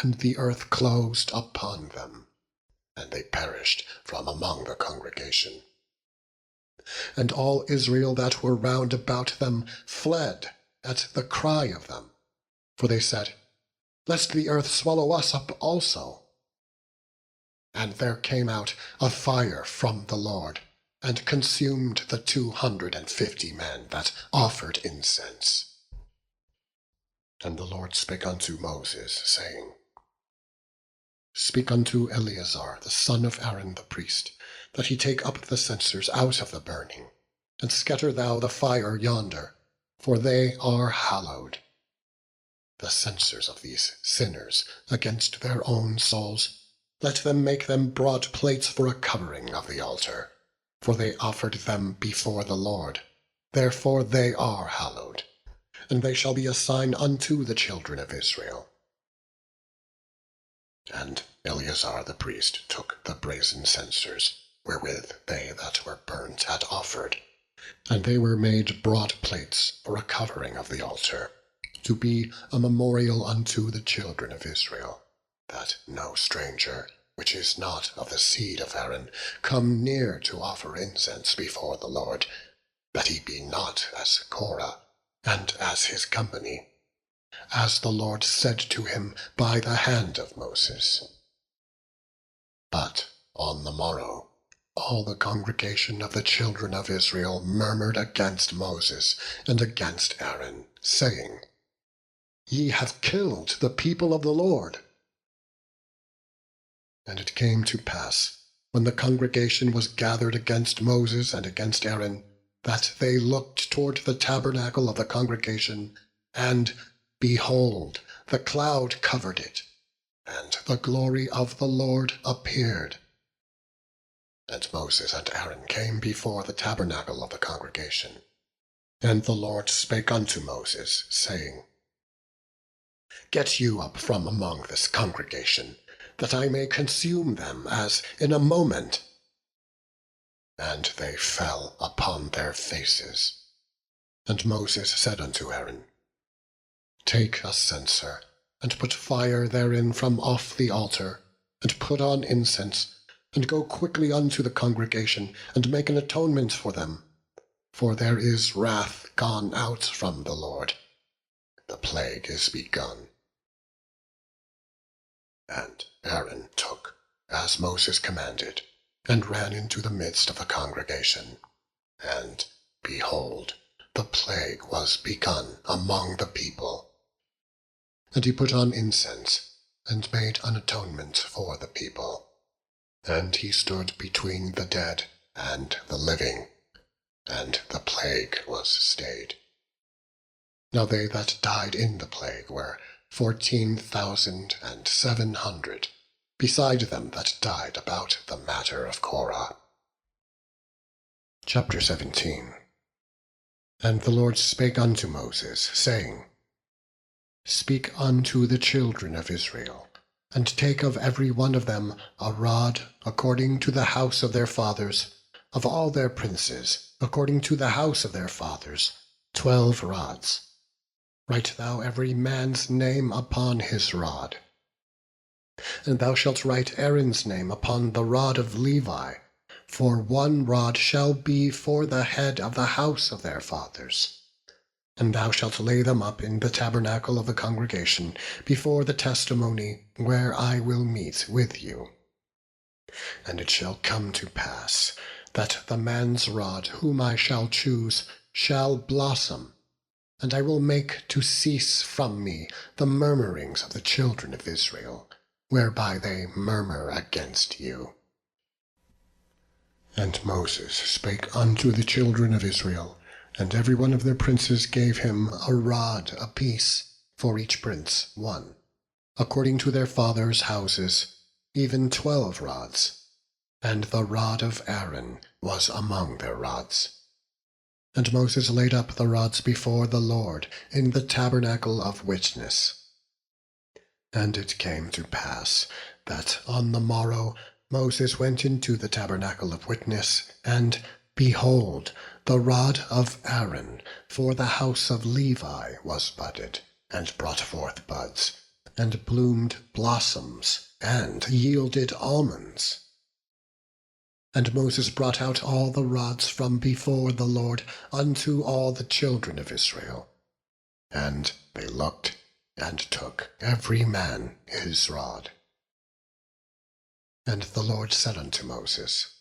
And the earth closed upon them, and they perished from among the congregation. And all Israel that were round about them fled at the cry of them. For they said, Lest the earth swallow us up also. And there came out a fire from the Lord, and consumed the 250 men that offered incense. And the Lord spake unto Moses, saying, Speak unto Eleazar the son of Aaron the priest, that he take up the censers out of the burning, and scatter thou the fire yonder, for they are hallowed. The censers of these sinners against their own souls, let them make them broad plates for a covering of the altar, for they offered them before the Lord, therefore they are hallowed. and they shall be a sign unto the children of Israel. And Eleazar the priest took the brazen censers, wherewith they that were burnt had offered, and they were made broad plates for a covering of the altar, to be a memorial unto the children of Israel, that no stranger, which is not of the seed of Aaron, come near to offer incense before the Lord, that he be not as Korah, and as his company, as the Lord said to him by the hand of Moses. But on the morrow all the congregation of the children of Israel murmured against Moses and against Aaron, saying, Ye have killed the people of the Lord. And it came to pass, when the congregation was gathered against Moses and against Aaron, that they looked toward the tabernacle of the congregation, and, behold, the cloud covered it, and the glory of the Lord appeared. And Moses and Aaron came before the tabernacle of the congregation. And the Lord spake unto Moses, saying, Get you up from among this congregation, that I may consume them as in a moment. And they fell upon their faces. And Moses said unto Aaron, Take a censer, and put fire therein from off the altar, and put on incense, and go quickly unto the congregation, and make an atonement for them. For there is wrath gone out from the Lord. The plague is begun. And Aaron took, as Moses commanded, and ran into the midst of the congregation. And, behold, the plague was begun among the people. And he put on incense, and made an atonement for the people. And he stood between the dead and the living, and the plague was stayed. Now they that died in the plague were 14,700, beside them that died about the matter of Korah. Chapter 17. And the Lord spake unto Moses, saying, Speak unto the children of Israel, and take of every one of them a rod according to the house of their fathers, of all their princes, according to the house of their fathers, 12 rods. Write thou every man's name upon his rod. And thou shalt write Aaron's name upon the rod of Levi, for 1 rod shall be for the head of the house of their fathers. And thou shalt lay them up in the tabernacle of the congregation, before the testimony, where I will meet with you. And it shall come to pass, that the man's rod whom I shall choose shall blossom, and I will make to cease from me the murmurings of the children of Israel, whereby they murmur against you. And Moses spake unto the children of Israel, and every one of their princes gave him a rod apiece, for each prince 1, according to their fathers' houses, even 12 rods. And the rod of Aaron was among their rods. And Moses laid up the rods before the Lord in the tabernacle of witness. And it came to pass that on the morrow Moses went into the tabernacle of witness, and, behold, the rod of Aaron for the house of Levi was budded, and brought forth buds, and bloomed blossoms, and yielded almonds. And Moses brought out all the rods from before the Lord unto all the children of Israel. And they looked, and took every man his rod. And the Lord said unto Moses,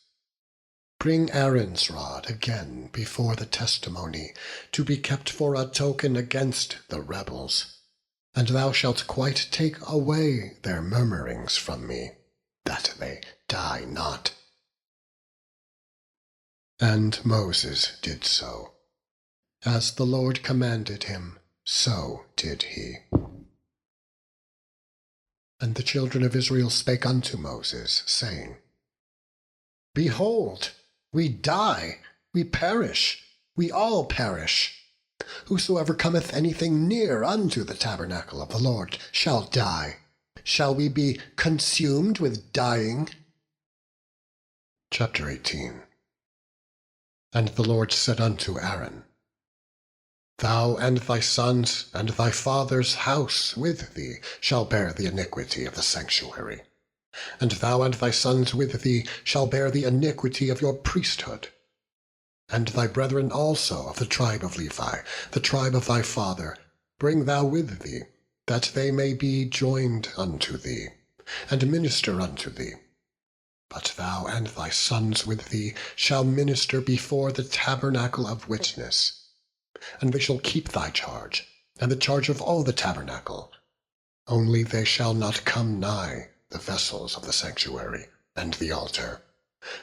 Bring Aaron's rod again before the testimony, to be kept for a token against the rebels. And thou shalt quite take away their murmurings from me, that they die not. And Moses did so. As the Lord commanded him, so did he. And the children of Israel spake unto Moses, saying, Behold, we die, we perish, we all perish. Whosoever cometh anything near unto the tabernacle of the Lord shall die. Shall we be consumed with dying? Chapter 18. And the Lord said unto Aaron, Thou and thy sons and thy father's house with thee shall bear the iniquity of the sanctuary. And thou and thy sons with thee shall bear the iniquity of your priesthood. And thy brethren also of the tribe of Levi, the tribe of thy father, bring thou with thee, that they may be joined unto thee, and minister unto thee. But thou and thy sons with thee shall minister before the tabernacle of witness. And they shall keep thy charge, and the charge of all the tabernacle. Only they shall not come nigh the vessels of the sanctuary and the altar,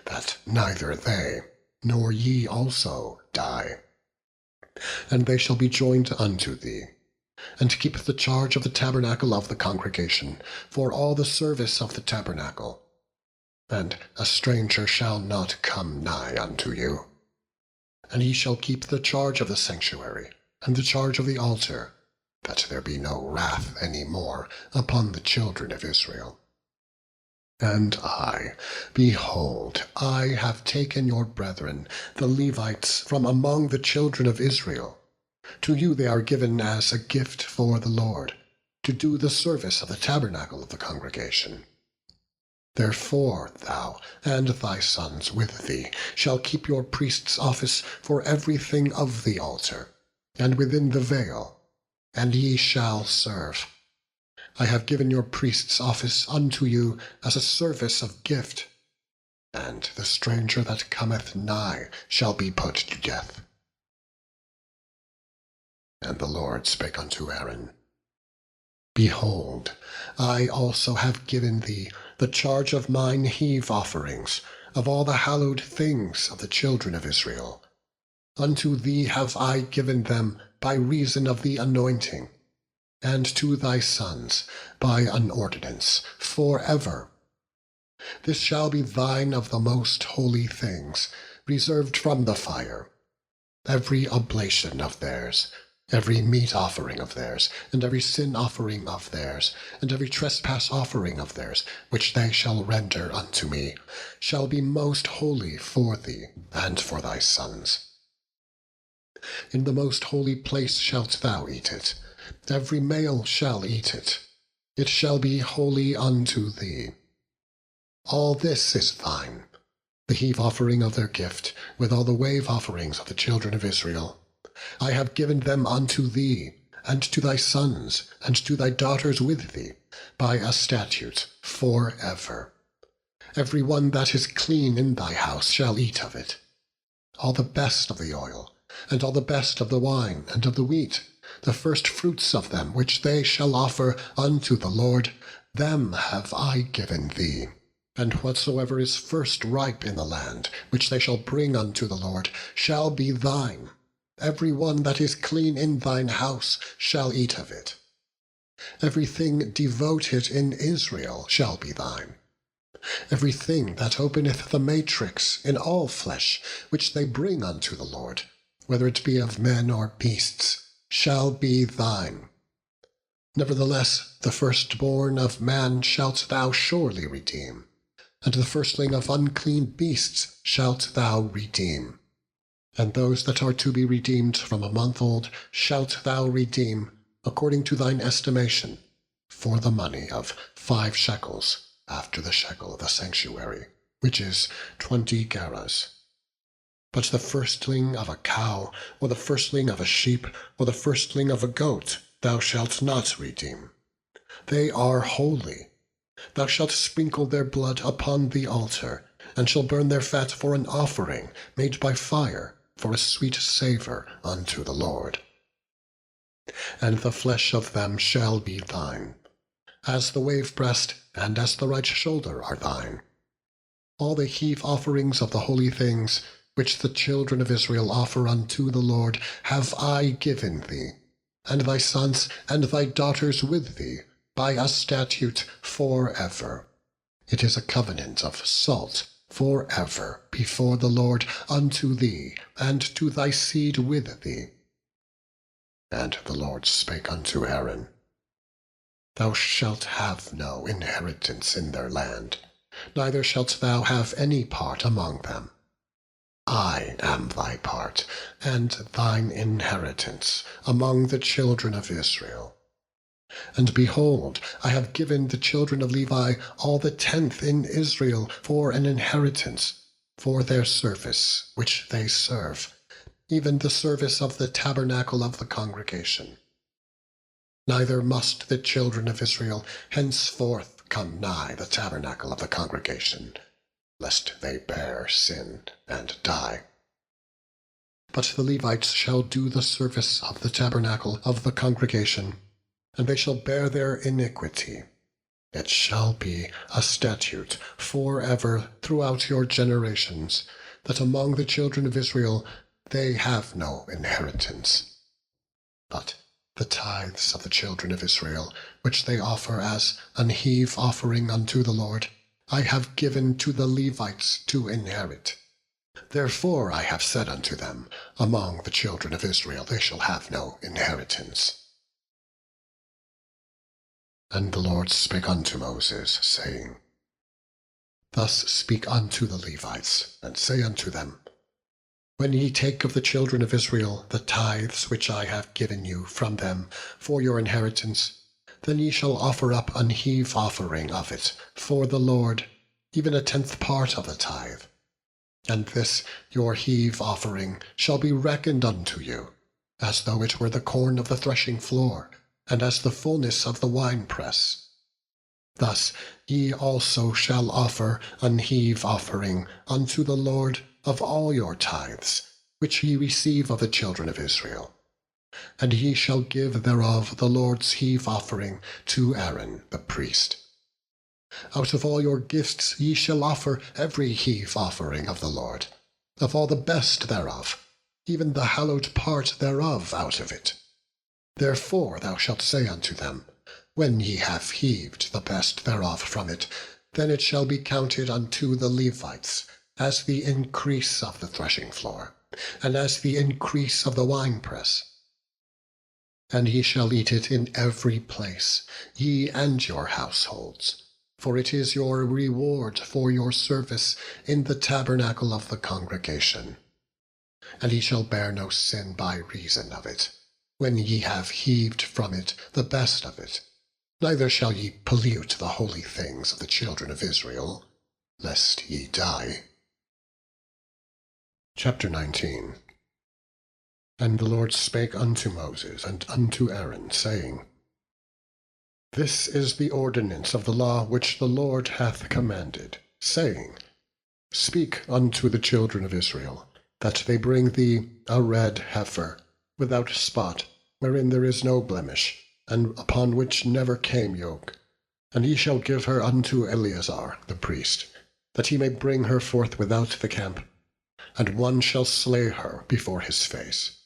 that neither they nor ye also die. And they shall be joined unto thee, and keep the charge of the tabernacle of the congregation, for all the service of the tabernacle. And a stranger shall not come nigh unto you. And he shall keep the charge of the sanctuary, and the charge of the altar, that there be no wrath any more upon the children of Israel. And I, behold, I have taken your brethren, the Levites, from among the children of Israel. To you they are given as a gift for the Lord, to do the service of the tabernacle of the congregation. Therefore thou and thy sons with thee shall keep your priest's office for everything of the altar, and within the veil, and ye shall serve. I have given your priest's office unto you as a service of gift, and the stranger that cometh nigh shall be put to death. And the Lord spake unto Aaron, Behold, I also have given thee the charge of mine heave offerings, of all the hallowed things of the children of Israel. Unto thee have I given them by reason of the anointing, and to thy sons by an ordinance forever. This shall be thine of the most holy things, reserved from the fire. Every oblation of theirs, every meat offering of theirs, and every sin offering of theirs, and every trespass offering of theirs, which they shall render unto me, shall be most holy for thee and for thy sons. In the most holy place shalt thou eat it. Every male shall eat it. It shall be holy unto thee. All this is thine, the heave offering of their gift, with all the wave offerings of the children of Israel. I have given them unto thee, and to thy sons, and to thy daughters with thee, by a statute forever. Every one that is clean in thy house shall eat of it. All the best of the oil, and all the best of the wine and of the wheat, the first fruits of them which they shall offer unto the Lord, them have I given thee. And whatsoever is first ripe in the land, which they shall bring unto the Lord, shall be thine. Every one that is clean in thine house shall eat of it. Everything devoted in Israel shall be thine. Everything that openeth the matrix in all flesh, which they bring unto the Lord, whether it be of men or beasts, shall be thine. Nevertheless, the firstborn of man shalt thou surely redeem, and the firstling of unclean beasts shalt thou redeem. And those that are to be redeemed from a month old shalt thou redeem, according to thine estimation, for the money of 5 shekels, after the shekel of the sanctuary, which is 20 gerahs. But the firstling of a cow, or the firstling of a sheep, or the firstling of a goat, thou shalt not redeem. They are holy. Thou shalt sprinkle their blood upon the altar, and shalt burn their fat for an offering made by fire, for a sweet savour unto the Lord. And the flesh of them shall be thine, as the wave breast and as the right shoulder are thine. All the heave offerings of the holy things, which the children of Israel offer unto the Lord, have I given thee, and thy sons and thy daughters with thee, by a statute forever. It is a covenant of salt forever before the Lord unto thee, and to thy seed with thee. And the Lord spake unto Aaron, Thou shalt have no inheritance in their land, neither shalt thou have any part among them. I am thy part, and thine inheritance among the children of Israel. And behold, I have given the children of Levi all the tenth in Israel for an inheritance, for their service which they serve, even the service of the tabernacle of the congregation. Neither must the children of Israel henceforth come nigh the tabernacle of the congregation, lest they bear sin and die. But the Levites shall do the service of the tabernacle of the congregation, and they shall bear their iniquity. It shall be a statute forever throughout your generations, that among the children of Israel they have no inheritance. But the tithes of the children of Israel, which they offer as an heave offering unto the Lord, I have given to the Levites to inherit. Therefore I have said unto them, among the children of Israel they shall have no inheritance. And the Lord spake unto Moses, saying, Thus speak unto the Levites, and say unto them, When ye take of the children of Israel the tithes which I have given you from them for your inheritance, then ye shall offer up an heave offering of it for the Lord, even a tenth part of the tithe. And this your heave offering shall be reckoned unto you, as though it were the corn of the threshing floor, and as the fullness of the winepress. Thus ye also shall offer an heave offering unto the Lord of all your tithes, which ye receive of the children of Israel. And ye shall give thereof the Lord's heave offering to Aaron the priest. Out of all your gifts ye shall offer every heave offering of the Lord, of all the best thereof, even the hallowed part thereof out of it. Therefore thou shalt say unto them, When ye have heaved the best thereof from it, then it shall be counted unto the Levites, as the increase of the threshing floor, and as the increase of the winepress. And ye shall eat it in every place, ye and your households, for it is your reward for your service in the tabernacle of the congregation. And ye shall bear no sin by reason of it, when ye have heaved from it the best of it, neither shall ye pollute the holy things of the children of Israel, lest ye die. Chapter 19. And the Lord spake unto Moses and unto Aaron, saying, This is the ordinance of the law which the Lord hath commanded, saying, Speak unto the children of Israel, that they bring thee a red heifer, without spot, wherein there is no blemish, and upon which never came yoke. And ye shall give her unto Eleazar the priest, that he may bring her forth without the camp, and one shall slay her before his face.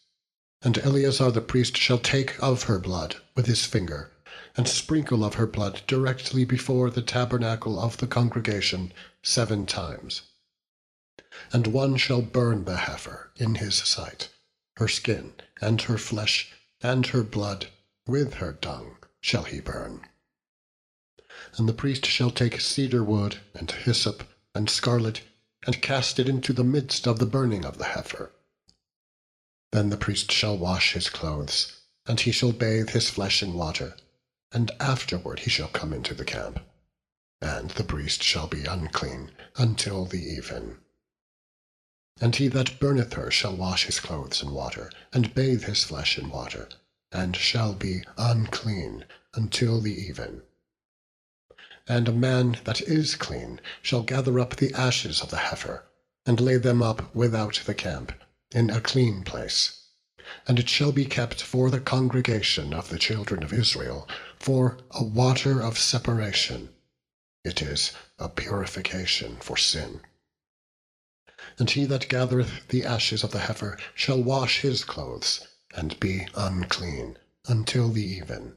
And Eleazar the priest shall take of her blood with his finger, and sprinkle of her blood directly before the tabernacle of the congregation 7 times. And one shall burn the heifer in his sight, her skin, and her flesh, and her blood, with her dung shall he burn. And the priest shall take cedar wood, and hyssop, and scarlet, and cast it into the midst of the burning of the heifer. Then the priest shall wash his clothes, and he shall bathe his flesh in water, and afterward he shall come into the camp. And the priest shall be unclean until the even. And he that burneth her shall wash his clothes in water, and bathe his flesh in water, and shall be unclean until the even. And a man that is clean shall gather up the ashes of the heifer, and lay them up without the camp, in a clean place. And it shall be kept for the congregation of the children of Israel, for a water of separation. It is a purification for sin. And he that gathereth the ashes of the heifer shall wash his clothes, and be unclean until the even.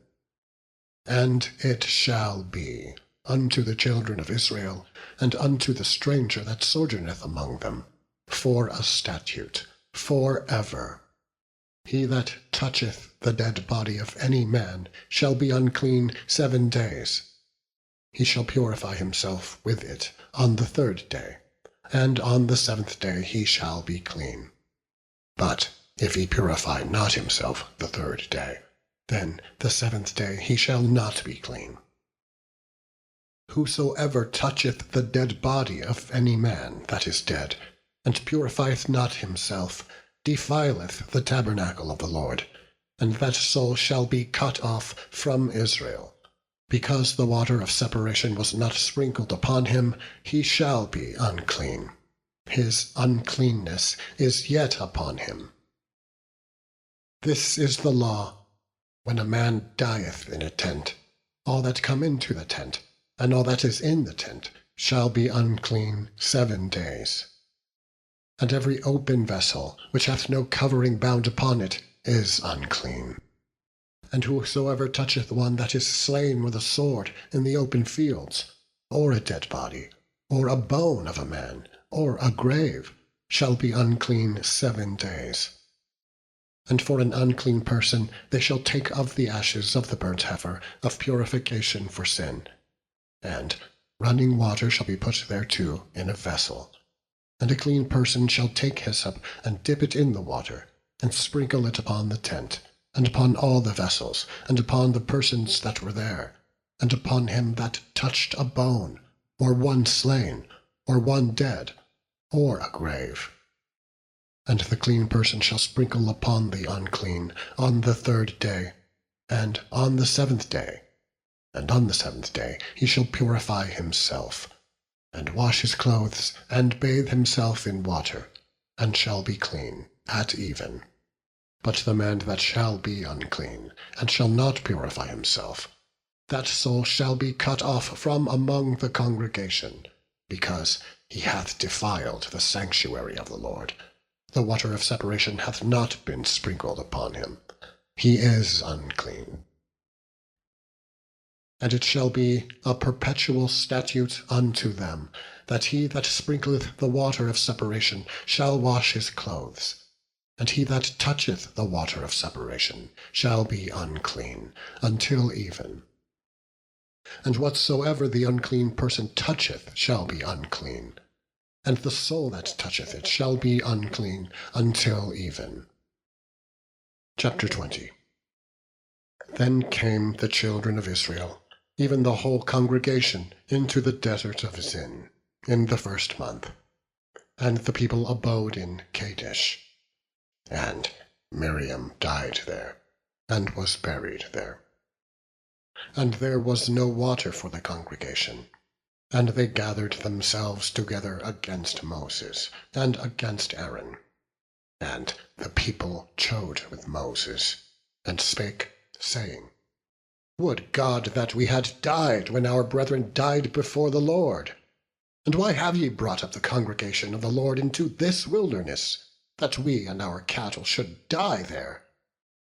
And it shall be unto the children of Israel, and unto the stranger that sojourneth among them, for a statute, for ever. He that toucheth the dead body of any man shall be unclean 7 days. He shall purify himself with it on the 3rd day, and on the 7th day he shall be clean. But if he purify not himself the 3rd day, then the 7th day he shall not be clean. Whosoever toucheth the dead body of any man that is dead, and purifieth not himself, defileth the tabernacle of the Lord, and that soul shall be cut off from Israel. Because the water of separation was not sprinkled upon him, he shall be unclean. His uncleanness is yet upon him. This is the law: when a man dieth in a tent, all that come into the tent, and all that is in the tent, shall be unclean 7 days. And every open vessel, which hath no covering bound upon it, is unclean. And whosoever toucheth one that is slain with a sword in the open fields, or a dead body, or a bone of a man, or a grave, shall be unclean 7 days. And for an unclean person they shall take of the ashes of the burnt heifer of purification for sin, and running water shall be put thereto in a vessel. And a clean person shall take hyssop, and dip it in the water, and sprinkle it upon the tent, and upon all the vessels, and upon the persons that were there, and upon him that touched a bone, or one slain, or one dead, or a grave. And the clean person shall sprinkle upon the unclean on the 3rd day, and on the 7th day. And on the 7th day he shall purify himself, and wash his clothes, and bathe himself in water, and shall be clean at even. But the man that shall be unclean, and shall not purify himself, that soul shall be cut off from among the congregation, because he hath defiled the sanctuary of the Lord. The water of separation hath not been sprinkled upon him. He is unclean. And it shall be a perpetual statute unto them, that he that sprinkleth the water of separation shall wash his clothes. And he that toucheth the water of separation shall be unclean until even. And whatsoever the unclean person toucheth shall be unclean, and the soul that toucheth it shall be unclean until even. Chapter 20. Then came the children of Israel, even the whole congregation, into the desert of Zin, in the 1st month. And the people abode in Kadesh. And Miriam died there, and was buried there. And there was no water for the congregation. And they gathered themselves together against Moses, and against Aaron. And the people chode with Moses, and spake, saying, Would God that we had died when our brethren died before the Lord! And why have ye brought up the congregation of the Lord into this wilderness, that we and our cattle should die there?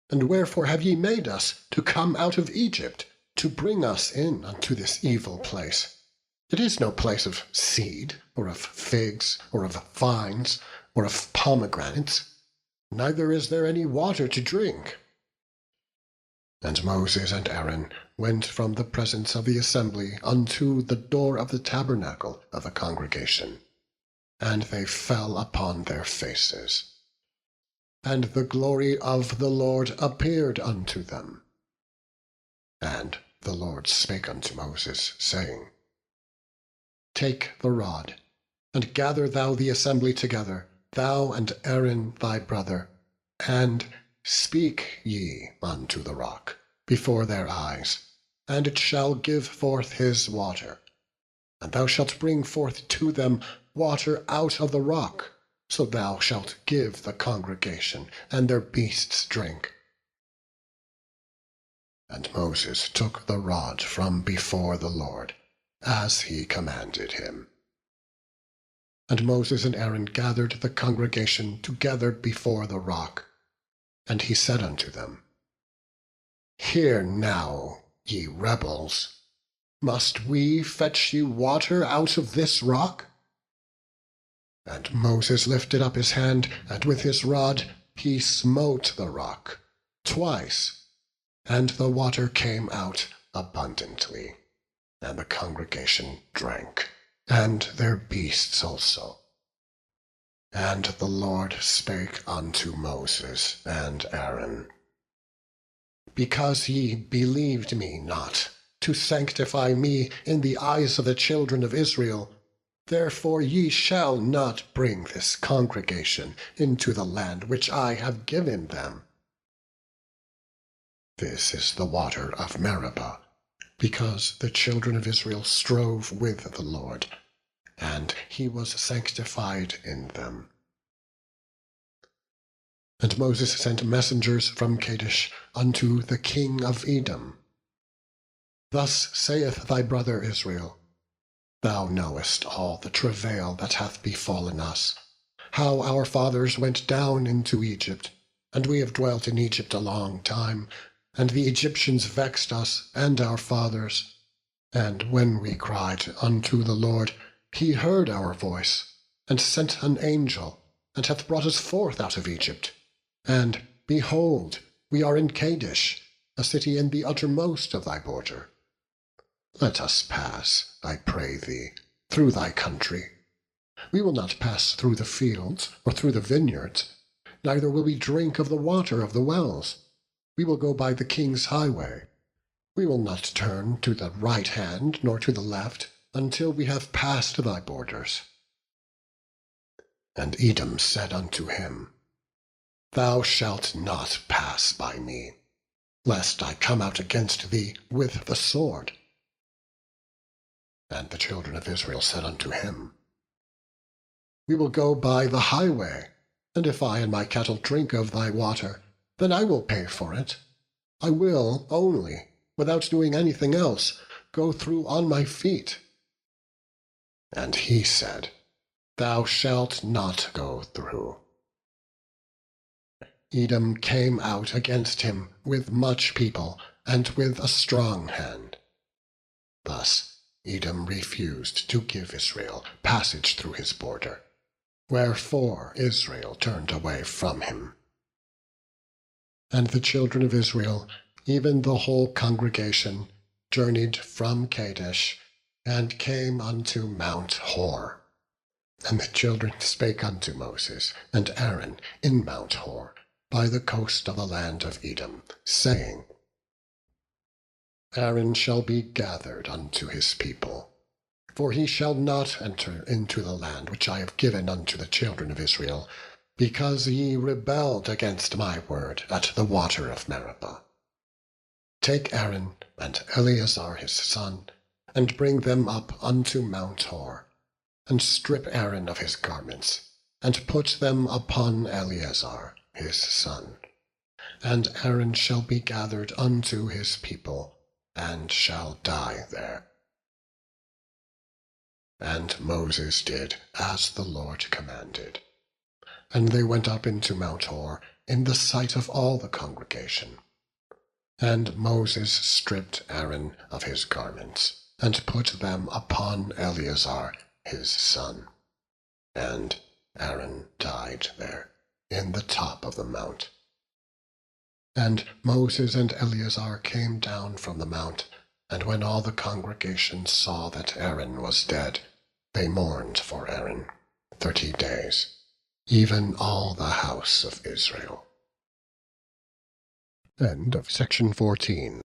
And wherefore have ye made us to come out of Egypt, to bring us in unto this evil place? It is no place of seed, or of figs, or of vines, or of pomegranates, neither is there any water to drink. And Moses and Aaron went from the presence of the assembly unto the door of the tabernacle of the congregation, and they fell upon their faces. And the glory of the Lord appeared unto them. And the Lord spake unto Moses, saying, Take the rod, and gather thou the assembly together, thou and Aaron thy brother, and speak ye unto the rock before their eyes, and it shall give forth his water. And thou shalt bring forth to them water out of the rock, so thou shalt give the congregation and their beasts drink. And Moses took the rod from before the Lord, as he commanded him. And Moses and Aaron gathered the congregation together before the rock. And he said unto them, Hear now, ye rebels, must we fetch you water out of this rock? And Moses lifted up his hand, and with his rod he smote the rock twice, and the water came out abundantly, and the congregation drank, and their beasts also. And the Lord spake unto Moses and Aaron, Because ye believed me not, to sanctify me in the eyes of the children of Israel, therefore ye shall not bring this congregation into the land which I have given them. This is the water of Meribah, because the children of Israel strove with the Lord, and he was sanctified in them. And Moses sent messengers from Kadesh unto the king of Edom. Thus saith thy brother Israel, Thou knowest all the travail that hath befallen us, how our fathers went down into Egypt, and we have dwelt in Egypt a long time, and the Egyptians vexed us and our fathers. And when we cried unto the Lord, he heard our voice, and sent an angel, and hath brought us forth out of Egypt. And, behold, we are in Kadesh, a city in the uttermost of thy border. Let us pass, I pray thee, through thy country. We will not pass through the fields, or through the vineyards, neither will we drink of the water of the wells. We will go by the king's highway. We will not turn to the right hand, nor to the left, until we have passed thy borders. And Edom said unto him, Thou shalt not pass by me, lest I come out against thee with the sword. And the children of Israel said unto him, We will go by the highway, and if I and my cattle drink of thy water, then I will pay for it. I will only, without doing anything else, go through on my feet. And he said, Thou shalt not go through. Edom came out against him with much people, and with a strong hand. Thus Edom refused to give Israel passage through his border, wherefore Israel turned away from him. And the children of Israel, even the whole congregation, journeyed from Kadesh, and came unto Mount Hor. And the children spake unto Moses and Aaron in Mount Hor, by the coast of the land of Edom, saying, Aaron shall be gathered unto his people, for he shall not enter into the land which I have given unto the children of Israel, because ye rebelled against my word at the water of Meribah. Take Aaron and Eleazar his son, and bring them up unto Mount Hor, and strip Aaron of his garments, and put them upon Eleazar his son. And Aaron shall be gathered unto his people, and shall die there. And Moses did as the Lord commanded. And they went up into Mount Hor in the sight of all the congregation. And Moses stripped Aaron of his garments, and put them upon Eleazar his son. And Aaron died there, in the top of the mount. And Moses and Eleazar came down from the mount, and when all the congregation saw that Aaron was dead, they mourned for Aaron 30 days, even all the house of Israel. End of section 14.